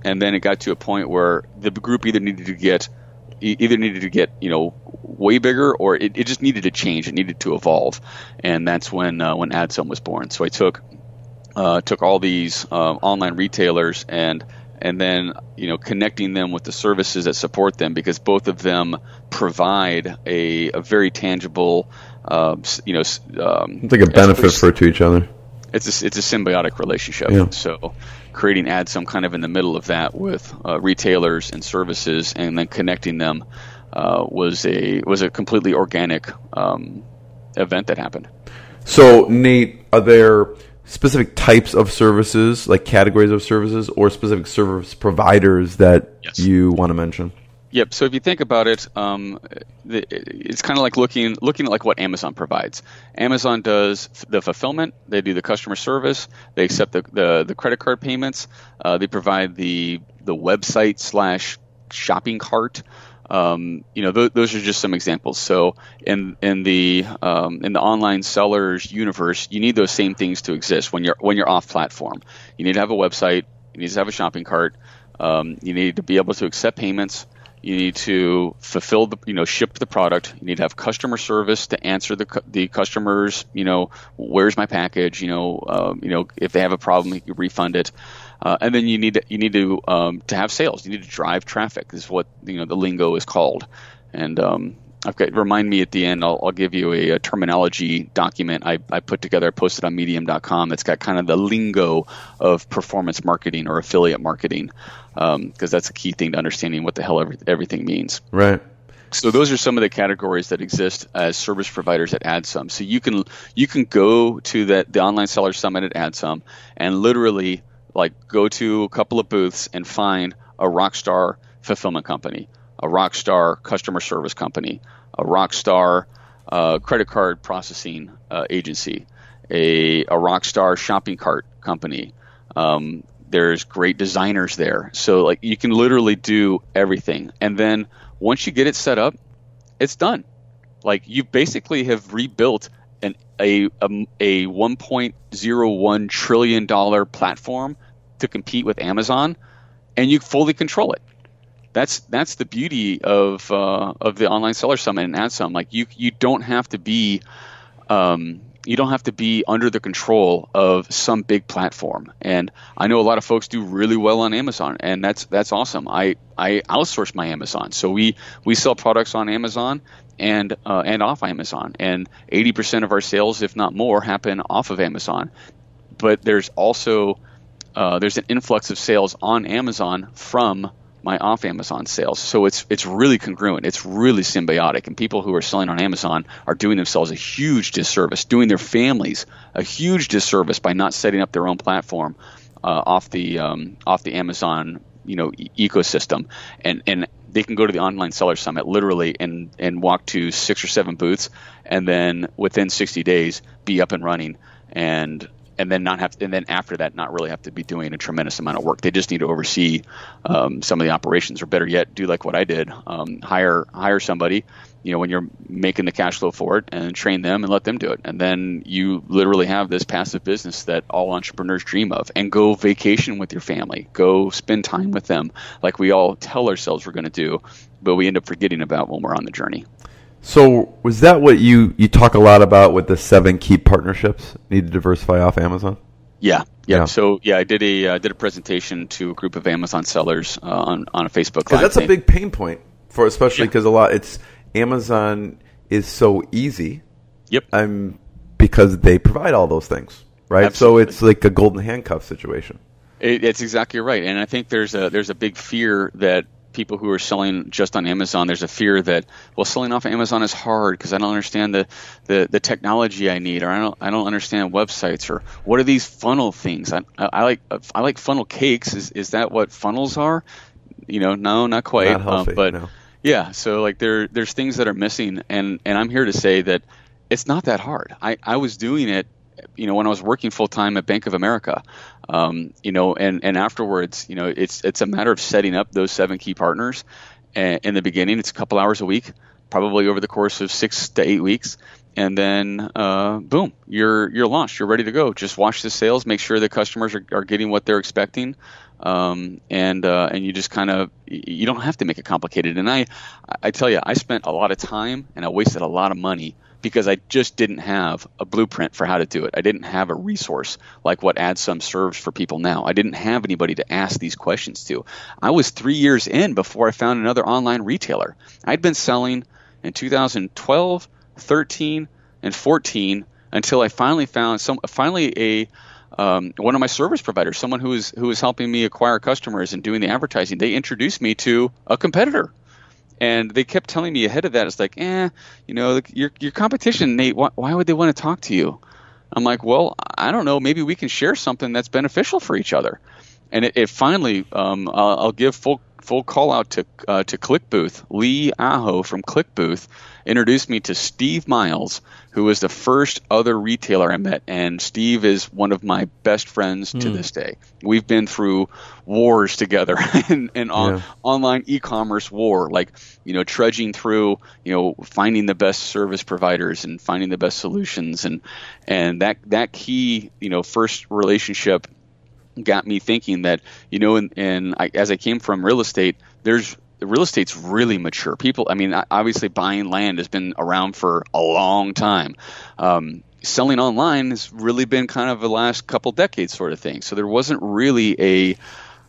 And then it got to a point where the group either needed to get way bigger, or it just needed to change. It needed to evolve, and that's when Adsum was born. So I took all these online retailers and then connecting them with the services that support them, because both of them provide a very tangible it's like a benefit to each other. It's a symbiotic relationship. Yeah. So creating Adsum kind of in the middle of that with retailers and services, and then connecting them was a completely organic event that happened. So Nate, are there specific types of services, like categories of services, or specific service providers that you want to mention? Yep. So if you think about it, it's kind of like looking at like what Amazon provides. Amazon does the fulfillment. They do the customer service. They accept the credit card payments. They provide the website / shopping cart. Those are just some examples. So in the online sellers universe, you need those same things to exist when you're off platform. You need to have a website. You need to have a shopping cart. You need to be able to accept payments. You need to fulfill ship the product. You need to have customer service to answer the customers. Where's my package? If they have a problem, you can refund it. And then you need to have sales. You need to drive traffic. This is what the lingo is called. And remind me at the end. I'll give you a terminology document I put together. I posted on Medium.com. That's got kind of the lingo of performance marketing or affiliate marketing, because that's a key thing to understanding what the hell everything means. Right. So those are some of the categories that exist as service providers at Adsum. So you can go to the Online Seller Summit at Adsum and literally go to a couple of booths and find a rockstar fulfillment company, a rockstar customer service company, a rockstar credit card processing agency, a rockstar shopping cart company. There's great designers there. So you can literally do everything. And then once you get it set up, it's done. You basically have rebuilt a $1.01 trillion platform to compete with Amazon, and you fully control it. That's the beauty of the Online Seller Summit and Adsum. You don't have to be under the control of some big platform. And I know a lot of folks do really well on Amazon, and that's awesome. I outsource my Amazon, so we sell products on Amazon and off Amazon, and 80% of our sales, if not more, happen off of Amazon. But there's also there's an influx of sales on Amazon from my off Amazon sales. So it's really congruent. It's really symbiotic. And people who are selling on Amazon are doing themselves a huge disservice, doing their families a huge disservice by not setting up their own platform off the Amazon ecosystem. And they can go to the Online Seller Summit literally and walk to 6 or 7 booths, and then within 60 days be up and running, and then after that not really have to be doing a tremendous amount of work. They just need to oversee some of the operations, or better yet, do like what I did, hire somebody, when you're making the cash flow for it, and train them and let them do it. And then you literally have this passive business that all entrepreneurs dream of, and go vacation with your family, go spend time with them like we all tell ourselves we're going to do, but we end up forgetting about when we're on the journey. So was that what you talk a lot about with the 7 key partnerships? Need to diversify off Amazon? Yeah. So I did a presentation to a group of Amazon sellers on a Facebook Live. That's a big pain point for, especially because Amazon is so easy. Yep. Because they provide all those things, right? Absolutely. So it's like a golden handcuff situation. It's exactly right. And I think there's a big fear that people who are selling just on Amazon, there's a fear that, selling off Amazon is hard because I don't understand the technology I need, or I don't understand websites, or what are these funnel things? I like funnel cakes. Is that what funnels are? No, not quite. Not healthy, but no. Yeah, so there's things that are missing, and I'm here to say that it's not that hard. I was doing it, when I was working full time at Bank of America, and afterwards, it's a matter of setting up those 7 key partners. In the beginning, it's a couple hours a week, probably over the course of 6 to 8 weeks, and then boom, you're launched. You're ready to go. Just watch the sales, make sure the customers are getting what they're expecting, and you just you don't have to make it complicated. And I tell you, I spent a lot of time and I wasted a lot of money because I just didn't have a blueprint for how to do it. I didn't have a resource like what Adsum serves for people now. I didn't have anybody to ask these questions to. I was 3 years in before I found another online retailer. I'd been selling in 2012, 13, and 14 until I finally found one of my service providers, someone who was helping me acquire customers and doing the advertising. They introduced me to a competitor. And they kept telling me ahead of that, it's like, your competition, Nate, why would they want to talk to you? I'm like, well, I don't know. Maybe we can share something that's beneficial for each other. And it finally, I'll give full full call out to ClickBooth. Lee Aho from ClickBooth introduced me to Steve Miles, who was the first other retailer I met, and Steve is one of my best friends to this day. We've been through wars together, and online e-commerce war, like, trudging through, finding the best service providers and finding the best solutions, and that key, first relationship got me thinking that, as I came from real estate, real estate's really mature. People, obviously buying land has been around for a long time. Selling online has really been kind of the last couple decades sort of thing. So there wasn't really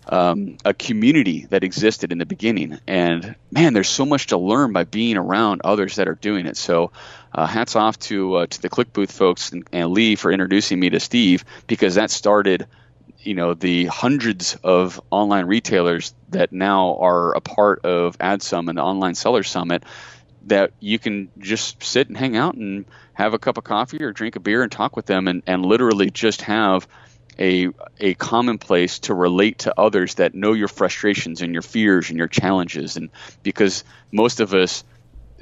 a community that existed in the beginning. And man, there's so much to learn by being around others that are doing it. So hats off to the ClickBooth folks and Lee for introducing me to Steve, because that started the hundreds of online retailers that now are a part of Adsum and the Online Seller Summit, that you can just sit and hang out and have a cup of coffee or drink a beer and talk with them, and literally just have a common place to relate to others that know your frustrations and your fears and your challenges. And because most of us,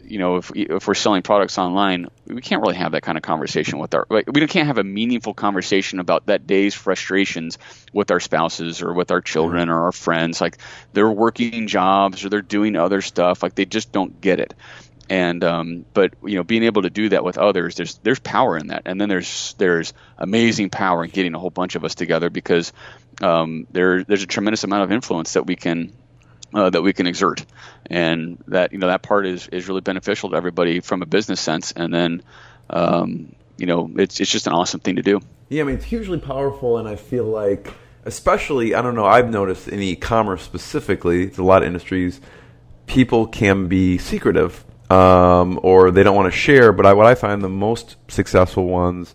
if we're selling products online, we can't really have that kind of conversation we can't have a meaningful conversation about that day's frustrations with our spouses or with our children or our friends. Like, they're working jobs or they're doing other stuff. Like, they just don't get it. And but being able to do that with others, there's power in that. And then there's amazing power in getting a whole bunch of us together, because there's a tremendous amount of influence that we can exert, and that part is really beneficial to everybody from a business sense. And then it's just an awesome thing to do. Yeah, it's hugely powerful, and I feel like, especially, I don't know, I've noticed in e-commerce specifically, it's a lot of industries, people can be secretive, or they don't want to share. But what I find the most successful ones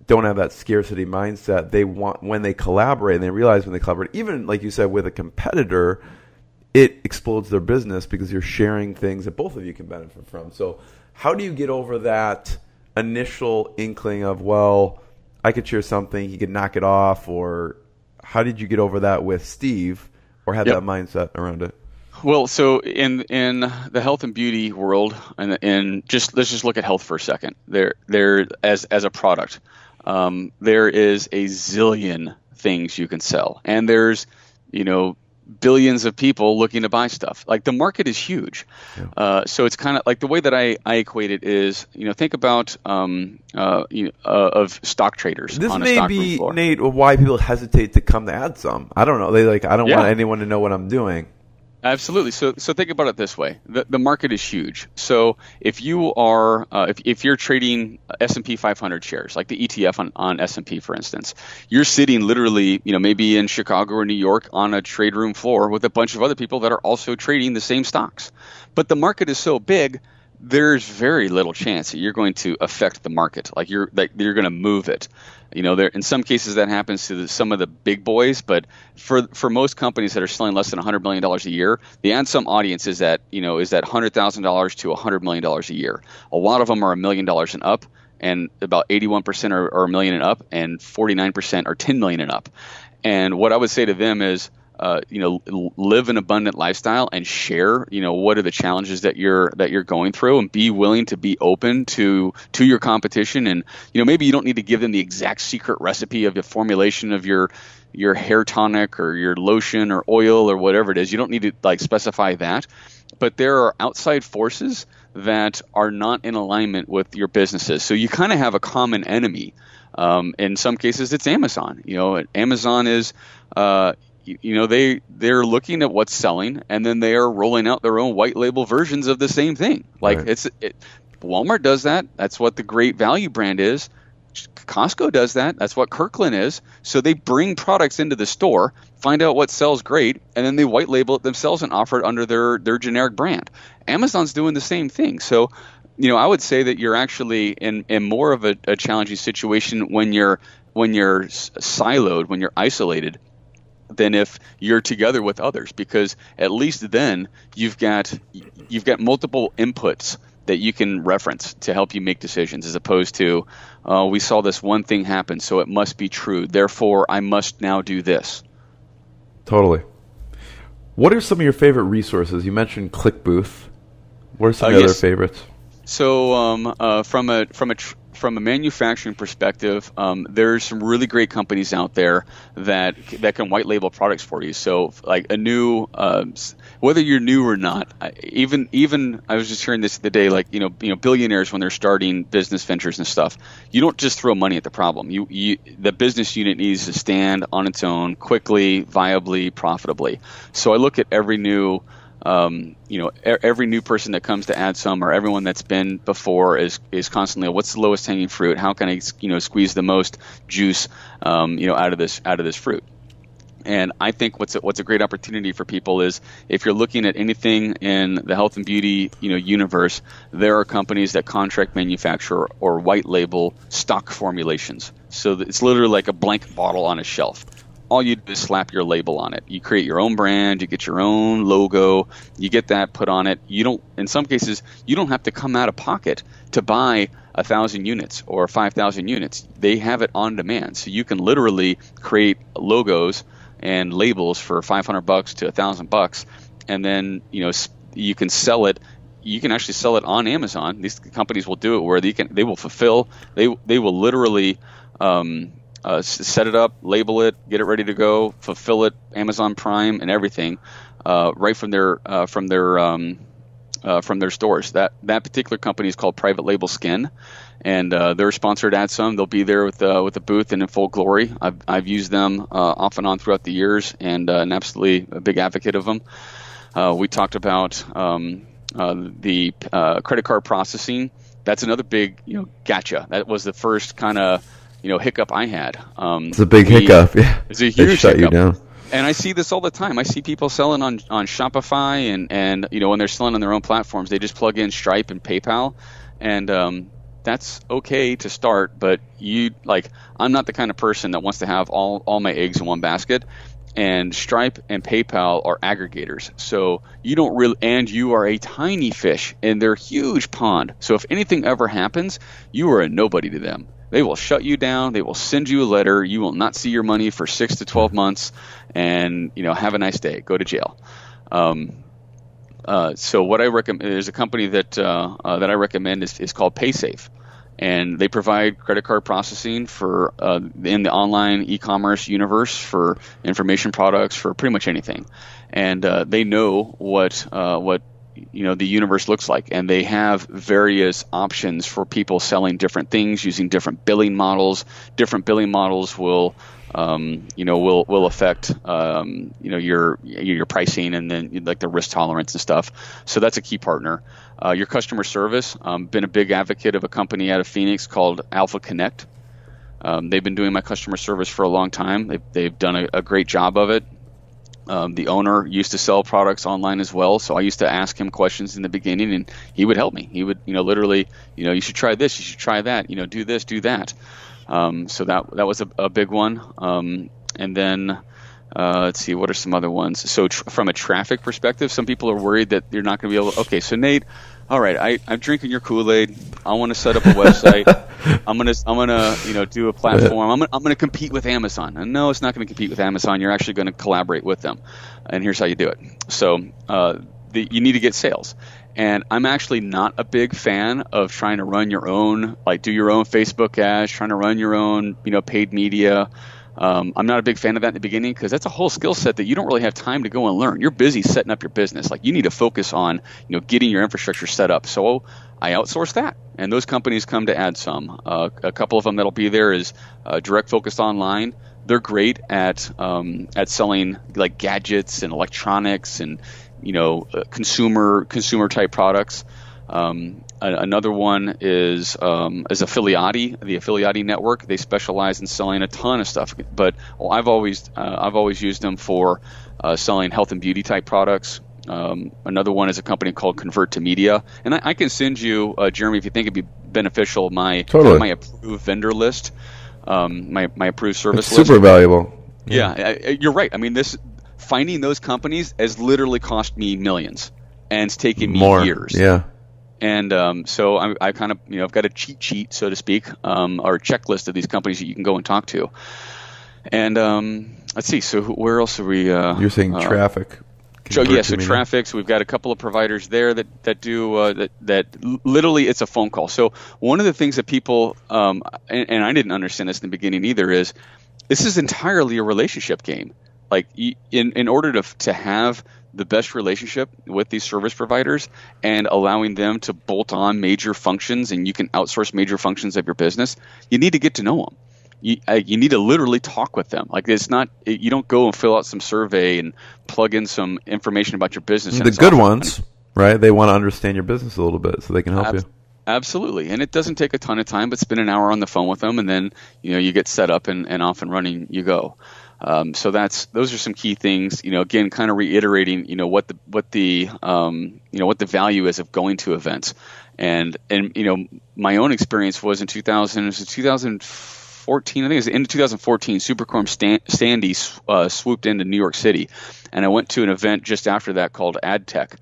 don't have that scarcity mindset. They want, when they collaborate, and they realize when they collaborate, even like you said with a competitor, it explodes their business because you're sharing things that both of you can benefit from. So how do you get over that initial inkling of, well, I could share something, he could knock it off, or how did you get over that with Steve, or have that mindset around it? Well, so in the health and beauty world, and let's just look at health for a second. There as a product, there is a zillion things you can sell, and there's billions of people looking to buy stuff. Like, the market is huge. So it's kind of like, the way that I equate it is, think about of stock traders. This on a may stock be, floor. Nate, why people hesitate to come to Adsum. I don't know. I don't want anyone to know what I'm doing. Absolutely. So think about it this way: the market is huge. So if you are if you're trading S&P 500 shares, like the ETF on S&P, for instance, you're sitting literally, maybe in Chicago or New York on a trade room floor with a bunch of other people that are also trading the same stocks. But the market is so big, there's very little chance that you're going to affect the market. Like, you're going to move it. There, in some cases that happens to some of the big boys, but for most companies that are selling less than $100 million a year, the Adsum audience is at $100,000 to $100 million a year. A lot of them are $1 million and up, and about 81% are $1 million and up, and 49% are $10 million and up. And what I would say to them is, live an abundant lifestyle and share, what are the challenges that you're going through, and be willing to be open to your competition. And, maybe you don't need to give them the exact secret recipe of the formulation of your hair tonic or your lotion or oil or whatever it is. You don't need to specify that, but there are outside forces that are not in alignment with your businesses. So you kind of have a common enemy. In some cases it's Amazon. Amazon is, they're looking at what's selling, and then they are rolling out their own white label versions of the same thing. Walmart does that. That's what the Great Value brand is. Costco does that. That's what Kirkland is. So they bring products into the store, find out what sells great, and then they white label it themselves and offer it under their generic brand. Amazon's doing the same thing. So, I would say that you're actually in more of a challenging situation when you're siloed, when you're isolated, than if you're together with others, because at least then you've got multiple inputs that you can reference to help you make decisions, as opposed to, we saw this one thing happen, so it must be true, therefore I must now do this. Totally. What are some of your favorite resources? You mentioned ClickBooth. What are some of your other favorites? So from a manufacturing perspective, there's some really great companies out there that can white label products for you. So like a new, whether you're new or not, even I was just hearing this the other day, like billionaires when they're starting business ventures and stuff, you don't just throw money at the problem. The business unit needs to stand on its own quickly, viably, profitably. So I look at every new every new person that comes to Adsum or everyone that's been before is constantly, what's the lowest hanging fruit? How can I, squeeze the most juice, out of this fruit? And I think what's a great opportunity for people is if you're looking at anything in the health and beauty, universe, there are companies that contract manufacture or white label stock formulations. So it's literally like a blank bottle on a shelf. All you do is slap your label on it. You create your own brand, you get your own logo, you get that put on it. In some cases, you don't have to come out of pocket to buy 1,000 units or 5,000 units. They have it on demand. So you can literally create logos and labels for $500 to $1,000, and then, you can sell it. You can actually sell it on Amazon. These companies will do it where they will fulfill. They will literally set it up, label it, get it ready to go, fulfill it, Amazon Prime and everything, right from their stores. That particular company is called Private Label Skin, and they're sponsored Adsum. They'll be there with a booth and in full glory. I've used them off and on throughout the years, and absolutely a big advocate of them. We talked about the credit card processing. That's another big gotcha. That was the first kind of hiccup I had. It's a big hiccup. Yeah, it's a huge shut hiccup. You down. And I see this all the time. I see people selling on Shopify and when they're selling on their own platforms, they just plug in Stripe and PayPal, and that's okay to start. But I'm not the kind of person that wants to have all my eggs in one basket. And Stripe and PayPal are aggregators. So you are a tiny fish in their huge pond. So if anything ever happens, you are a nobody to them. They will shut you down. They will send you a letter. You will not see your money for 6 to 12 months, and have a nice day. Go to jail. So what I recommend, there's a company that I recommend is called PaySafe, and they provide credit card processing for in the online e-commerce universe for information products for pretty much anything, and they know what the universe looks like, and they have various options for people selling different things using different billing models. Different billing models will affect your pricing and then like the risk tolerance and stuff. So that's a key partner. Your customer service, been a big advocate of a company out of Phoenix called Alpha Connect. They've been doing my customer service for a long time. They've done a great job of it. The owner used to sell products online as well, so I used to ask him questions in the beginning, and he would help me. He would, literally, you should try this, you should try that, do this, do that. So that was a big one. And then let's see, what are some other ones? So from a traffic perspective, some people are worried that you're not going to be able. Okay, so Nate, all right, I'm drinking your Kool-Aid. I want to set up a website. I'm gonna do a platform. I'm gonna compete with Amazon. And no, it's not going to compete with Amazon. You're actually going to collaborate with them. And here's how you do it. So you need to get sales. And I'm actually not a big fan of trying to run your own, do your own Facebook ads, trying to run your own, paid media. I'm not a big fan of that in the beginning because that's a whole skill set that you don't really have time to go and learn. You're busy setting up your business. You need to focus on, getting your infrastructure set up. So I outsource that. And those companies come to Adsum. A couple of them that'll be there is Direct Focused Online. They're great at selling gadgets and electronics and consumer type products. Another one is Affiliati, the Affiliati network. They specialize in selling a ton of stuff, but I've always used them for selling health and beauty type products. Another one is a company called Convert to Media, and I can send you, Jeremy, if you think it'd be beneficial, my approved vendor list, my approved service list. Super valuable. Yeah, you're right. I mean, finding those companies has literally cost me millions, and it's taken me years. Yeah. And so I kind of, I've got a cheat sheet, so to speak, or a checklist of these companies that you can go and talk to. And let's see. So where else are we? You're saying traffic. So traffic. So we've got a couple of providers there that do that. Literally, it's a phone call. So one of the things that people and I didn't understand this in the beginning either is this is entirely a relationship game. Like in order to have the best relationship with these service providers and allowing them to bolt on major functions, and you can outsource major functions of your business, you need to get to know them. You need to literally talk with them. Like it's not, you don't go and fill out some survey and plug in some information about your business. The good ones, right? They want to understand your business a little bit so they can help you. Absolutely. And it doesn't take a ton of time, but spend an hour on the phone with them, and then you get set up and off and running you go. So those are some key things. Again, kind of reiterating, what the value is of going to events, and my own experience was in 2014. I think it was in 2014. Superstorm Sandy swooped into New York City, and I went to an event just after that called AdTech.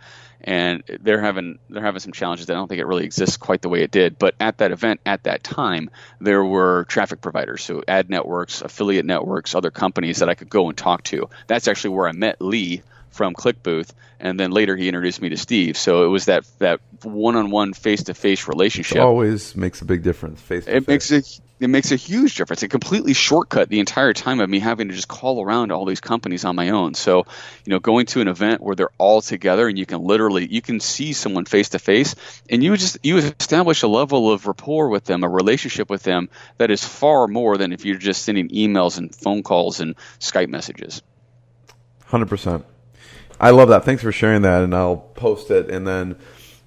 And they're having some challenges. I don't think it really exists quite the way it did. But at that event, at that time, there were traffic providers, so ad networks, affiliate networks, other companies that I could go and talk to. That's actually where I met Lee from ClickBooth, and then later he introduced me to Steve. So it was that one-on-one, face-to-face relationship. It always makes a big difference. Face-to-face. It makes a huge difference. It completely shortcut the entire time of me having to just call around to all these companies on my own. So, going to an event where they're all together and you can see someone face to face, and you establish a level of rapport with them, a relationship with them that is far more than if you're just sending emails and phone calls and Skype messages. 100%. I love that. Thanks for sharing that, and I'll post it, and then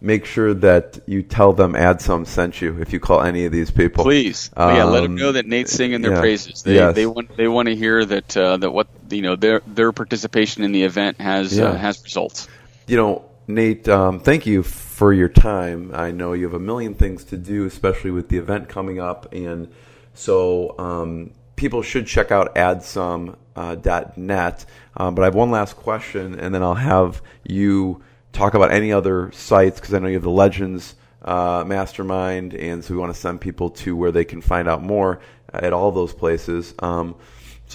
make sure that you tell them Adsum sent you if you call any of these people. Please, let them know that Nate's singing their praises. They want to hear that what their participation in the event has results. Nate, thank you for your time. I know you have a million things to do, especially with the event coming up, and so people should check out adsum.net. But I have one last question, and then I'll have you talk about any other sites, because I know you have the Legends Mastermind, and so we want to send people to where they can find out more at all those places. So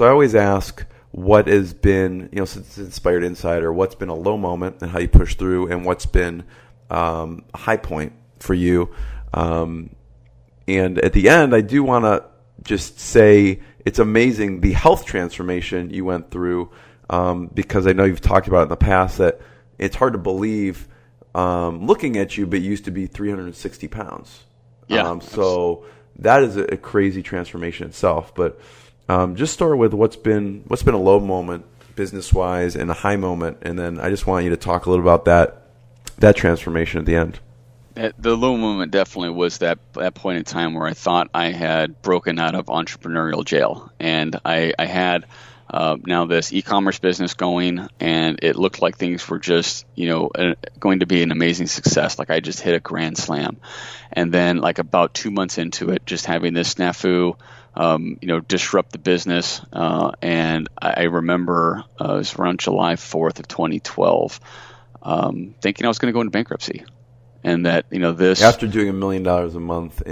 I always ask, what has been, since Inspired Insider, what's been a low moment and how you push through, and what's been a high point for you? And at the end, I do want to just say it's amazing the health transformation you went through, because I know you've talked about it in the past that it's hard to believe looking at you, but you used to be 360 pounds. Yeah. So that is a crazy transformation itself. But just start with what's been a low moment business-wise and a high moment, and then I just want you to talk a little about that transformation at the end. The low moment definitely was that point in time where I thought I had broken out of entrepreneurial jail, and I had now this e-commerce business going, and it looked like things were just, going to be an amazing success. Like I just hit a grand slam. And then like about 2 months into it, just having this snafu, disrupt the business. And I remember it was around July 4th of 2012, thinking I was going to go into bankruptcy. And that, this... After doing $1 million a month.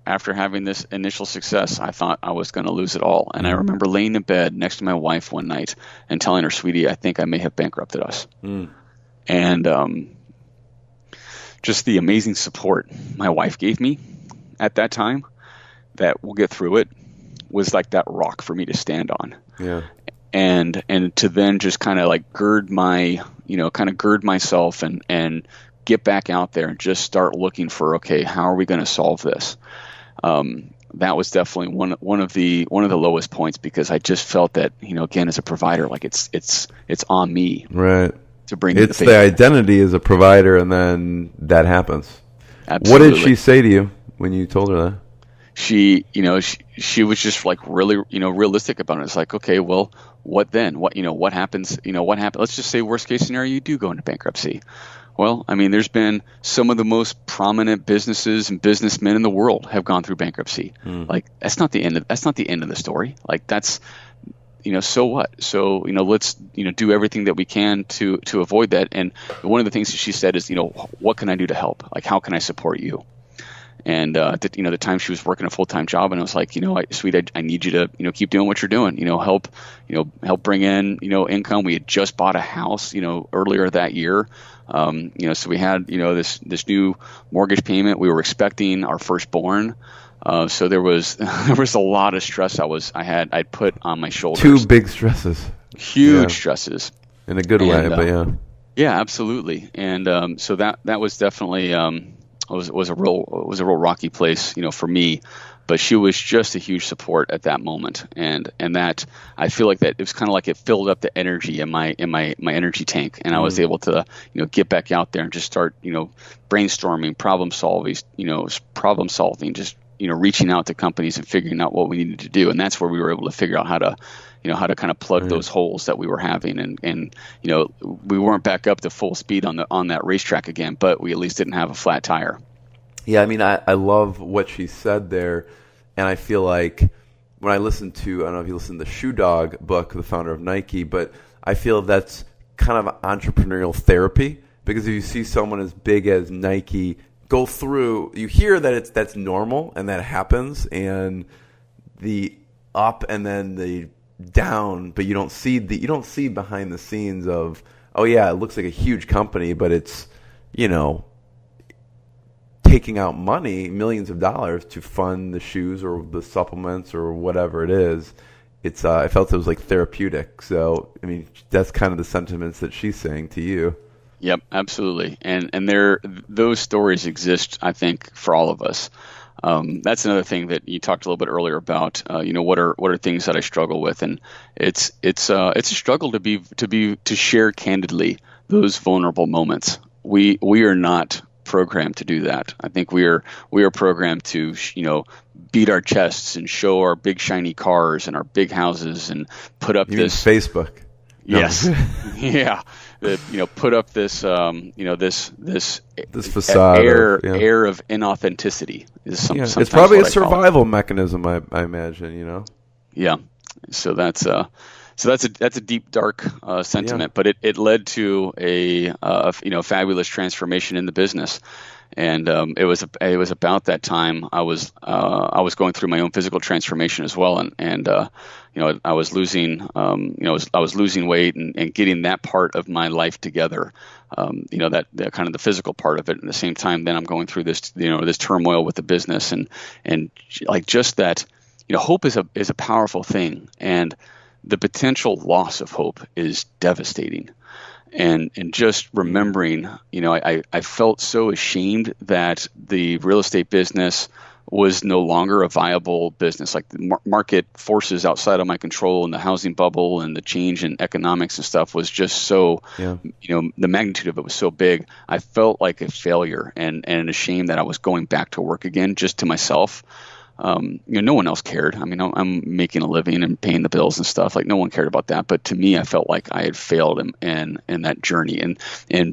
After having this initial success, I thought I was going to lose it all. And I remember laying in bed next to my wife one night and telling her, "Sweetie, I think I may have bankrupted us." And just the amazing support my wife gave me at that time, that we'll get through it, was like that rock for me to stand on. Yeah. And to then just kind of like gird myself and get back out there and just start looking for, okay, how are we going to solve this? That was definitely one of the lowest points, because I just felt that, again, as a provider, like it's on me, right, to bring it's the identity as a provider, and then that happens. Absolutely. What did she say to you when you told her that? She was just like really, realistic about it. It's like, okay, well, what then? What happens? What happens? Let's just say worst case scenario, you do go into bankruptcy. Well, I mean, there's been some of the most prominent businesses and businessmen in the world have gone through bankruptcy. Like that's not the end of the story. Like that's, so what? So, let's, do everything that we can to avoid that. And one of the things that she said is, what can I do to help? Like, how can I support you? And the time she was working a full-time job, and I was like, sweet, I need you to keep doing what you're doing. Help bring in income. We had just bought a house earlier that year. So we had this new mortgage payment. We were expecting our firstborn. So there was a lot of stress I'd put on my shoulders. Two big stresses. Huge stresses. In a good way, but yeah. Yeah, absolutely. And so that was definitely was a real rocky place, for me. But she was just a huge support at that moment, and that I feel like that it was kind of like it filled up the energy in my energy tank, and I was able to get back out there and just start brainstorming, problem solving, just reaching out to companies and figuring out what we needed to do, and that's where we were able to figure out how to kind of plug those holes that we were having, and we weren't back up to full speed on that racetrack again, but we at least didn't have a flat tire. Yeah, I mean, I love what she said there, and I feel like when I listen to, I don't know if you listen to the Shoe Dog book, the founder of Nike, but I feel that's kind of entrepreneurial therapy, because if you see someone as big as Nike go through, you hear that that's normal and that happens, and the up and then the down, but you don't see behind the scenes of, oh yeah, it looks like a huge company, but it's taking out money, millions of dollars to fund the shoes or the supplements or whatever it is. It's I felt it was like therapeutic. So I mean, that's kind of the sentiments that she's saying to you. Yep, absolutely. And those stories exist, I think, for all of us. That's another thing that you talked a little bit earlier about. What are things that I struggle with, and it's a struggle to share candidly those vulnerable moments. We are not programmed to do that. I think we are programmed to beat our chests and show our big shiny cars and our big houses and put up this Facebook. Yes. Yeah. Put up this this facade air of inauthenticity. It's probably a survival mechanism, I imagine. Yeah. So that's a deep, dark sentiment, but it led to a fabulous transformation in the business. And it was about that time I was going through my own physical transformation as well, and I was losing I was losing weight and getting that part of my life together, that kind of the physical part of it. At the same time, then I'm going through this this turmoil with the business, and like just that, hope is a powerful thing, and the potential loss of hope is devastating. And just remembering, I felt so ashamed that the real estate business was no longer a viable business. Like the market forces outside of my control, and the housing bubble and the change in economics and stuff was just so, the magnitude of it was so big. I felt like a failure and ashamed that I was going back to work again just to myself. No one else cared. I mean, I'm making a living and paying the bills and stuff. Like, no one cared about that. But to me, I felt like I had failed in that journey. And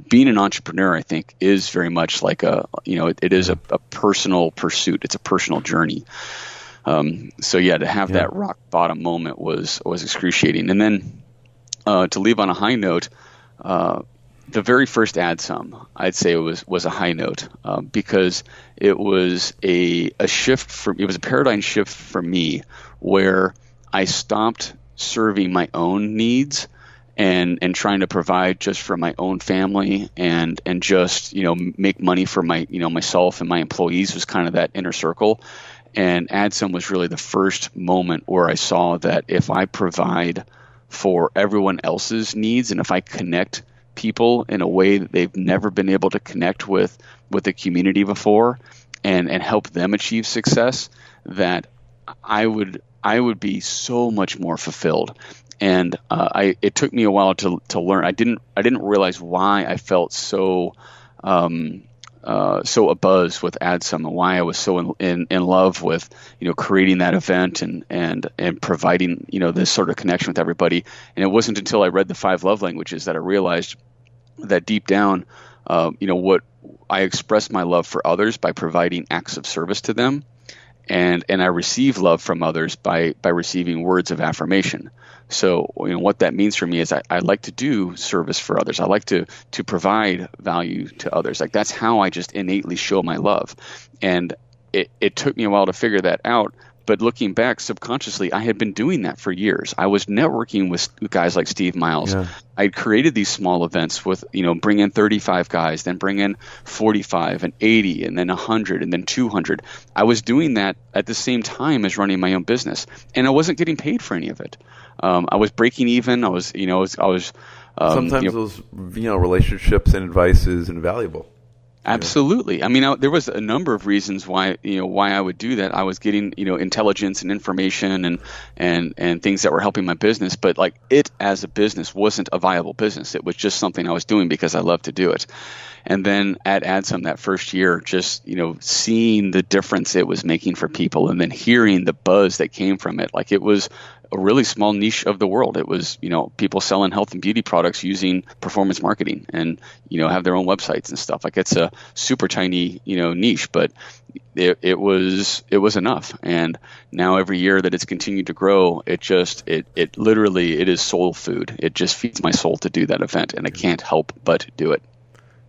being an entrepreneur, I think, is very much like it is a personal pursuit. It's a personal journey. So yeah, to have that rock bottom moment was excruciating. And then to leave on a high note, the very first Adsum, I'd say was a high note because it was a shift it was a paradigm shift for me, where I stopped serving my own needs and trying to provide just for my own family and just make money for my myself and my employees was kind of that inner circle. And Adsum was really the first moment where I saw that if I provide for everyone else's needs, and if I connect people in a way that they've never been able to connect with the community before, and help them achieve success, that I would be so much more fulfilled. And it took me a while to learn. I didn't realize why I felt so abuzz with Adsum, and why I was so in love with creating that event and providing this sort of connection with everybody. And it wasn't until I read the 5 love languages that I realized that deep down, what I express my love for others by providing acts of service to them, and I receive love from others by receiving words of affirmation. So what that means for me is I like to do service for others. I like to provide value to others. Like, that's how I just innately show my love. And it took me a while to figure that out. But looking back subconsciously, I had been doing that for years. I was networking with guys like Steve Miles. Yeah. I had created these small events with, bring in 35 guys, then bring in 45 and 80 and then 100 and then 200. I was doing that at the same time as running my own business, and I wasn't getting paid for any of it. I was breaking even. I was sometimes those, relationships and advice is invaluable. Absolutely. I mean, there was a number of reasons why I would do that. I was getting, intelligence and information and things that were helping my business, but like it as a business wasn't a viable business. It was just something I was doing because I loved to do it. And then at Adsum that first year, just, seeing the difference it was making for people and then hearing the buzz that came from it, like it was a really small niche of the world. It was, people selling health and beauty products using performance marketing and, have their own websites and stuff. Like it's a super tiny, niche, but it was enough. And now every year that it's continued to grow, it literally is soul food. It just feeds my soul to do that event, and I can't help but do it.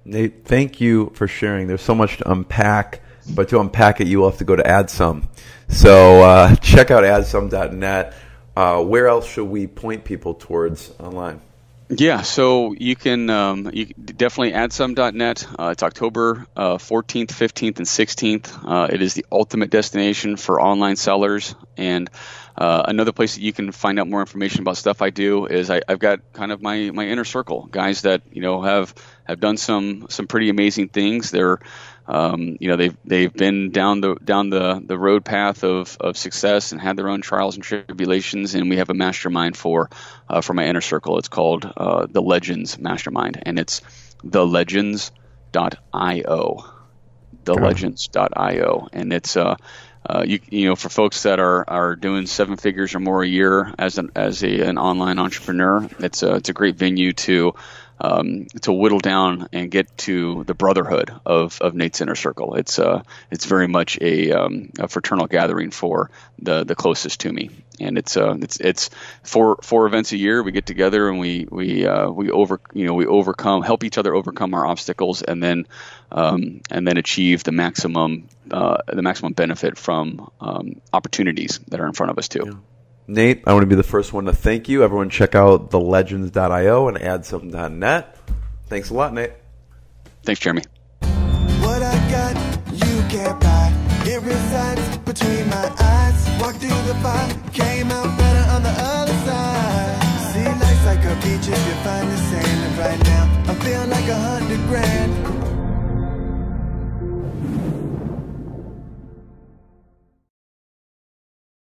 Nate, thank you for sharing. There's so much to unpack, but to unpack it, you will have to go to Adsum. So check out adsum.net. Where else should we point people towards online? Yeah, so you can definitely adsum.net. It's October 14th, 15th, and 16th. It is the ultimate destination for online sellers. And another place that you can find out more information about stuff I do is I've got kind of my inner circle, guys that have done some pretty amazing things. They're they've been down the road path of success and had their own trials and tribulations, and we have a mastermind for my inner circle. It's called the Legends Mastermind, and it's thelegends.io. Thelegends.io, and it's for folks that are doing 7 figures or more a year as an online entrepreneur, it's a great venue to whittle down and get to the brotherhood of Nate's Inner Circle. It's very much a fraternal gathering for the closest to me, and it's 4 events a year. We get together and we help each other overcome our obstacles, and then achieve the maximum benefit from opportunities that are in front of us too. Yeah. Nate, I want to be the first one to thank you. Everyone check out thelegends.io and adsum.net. Thanks a lot, Nate. Thanks, Jeremy. What I got, you can't buy. It resides between my eyes. Walked through the fire, came out better on the other side. See, life's like a beach if you find the sand. And right now, I feel like $100 grand.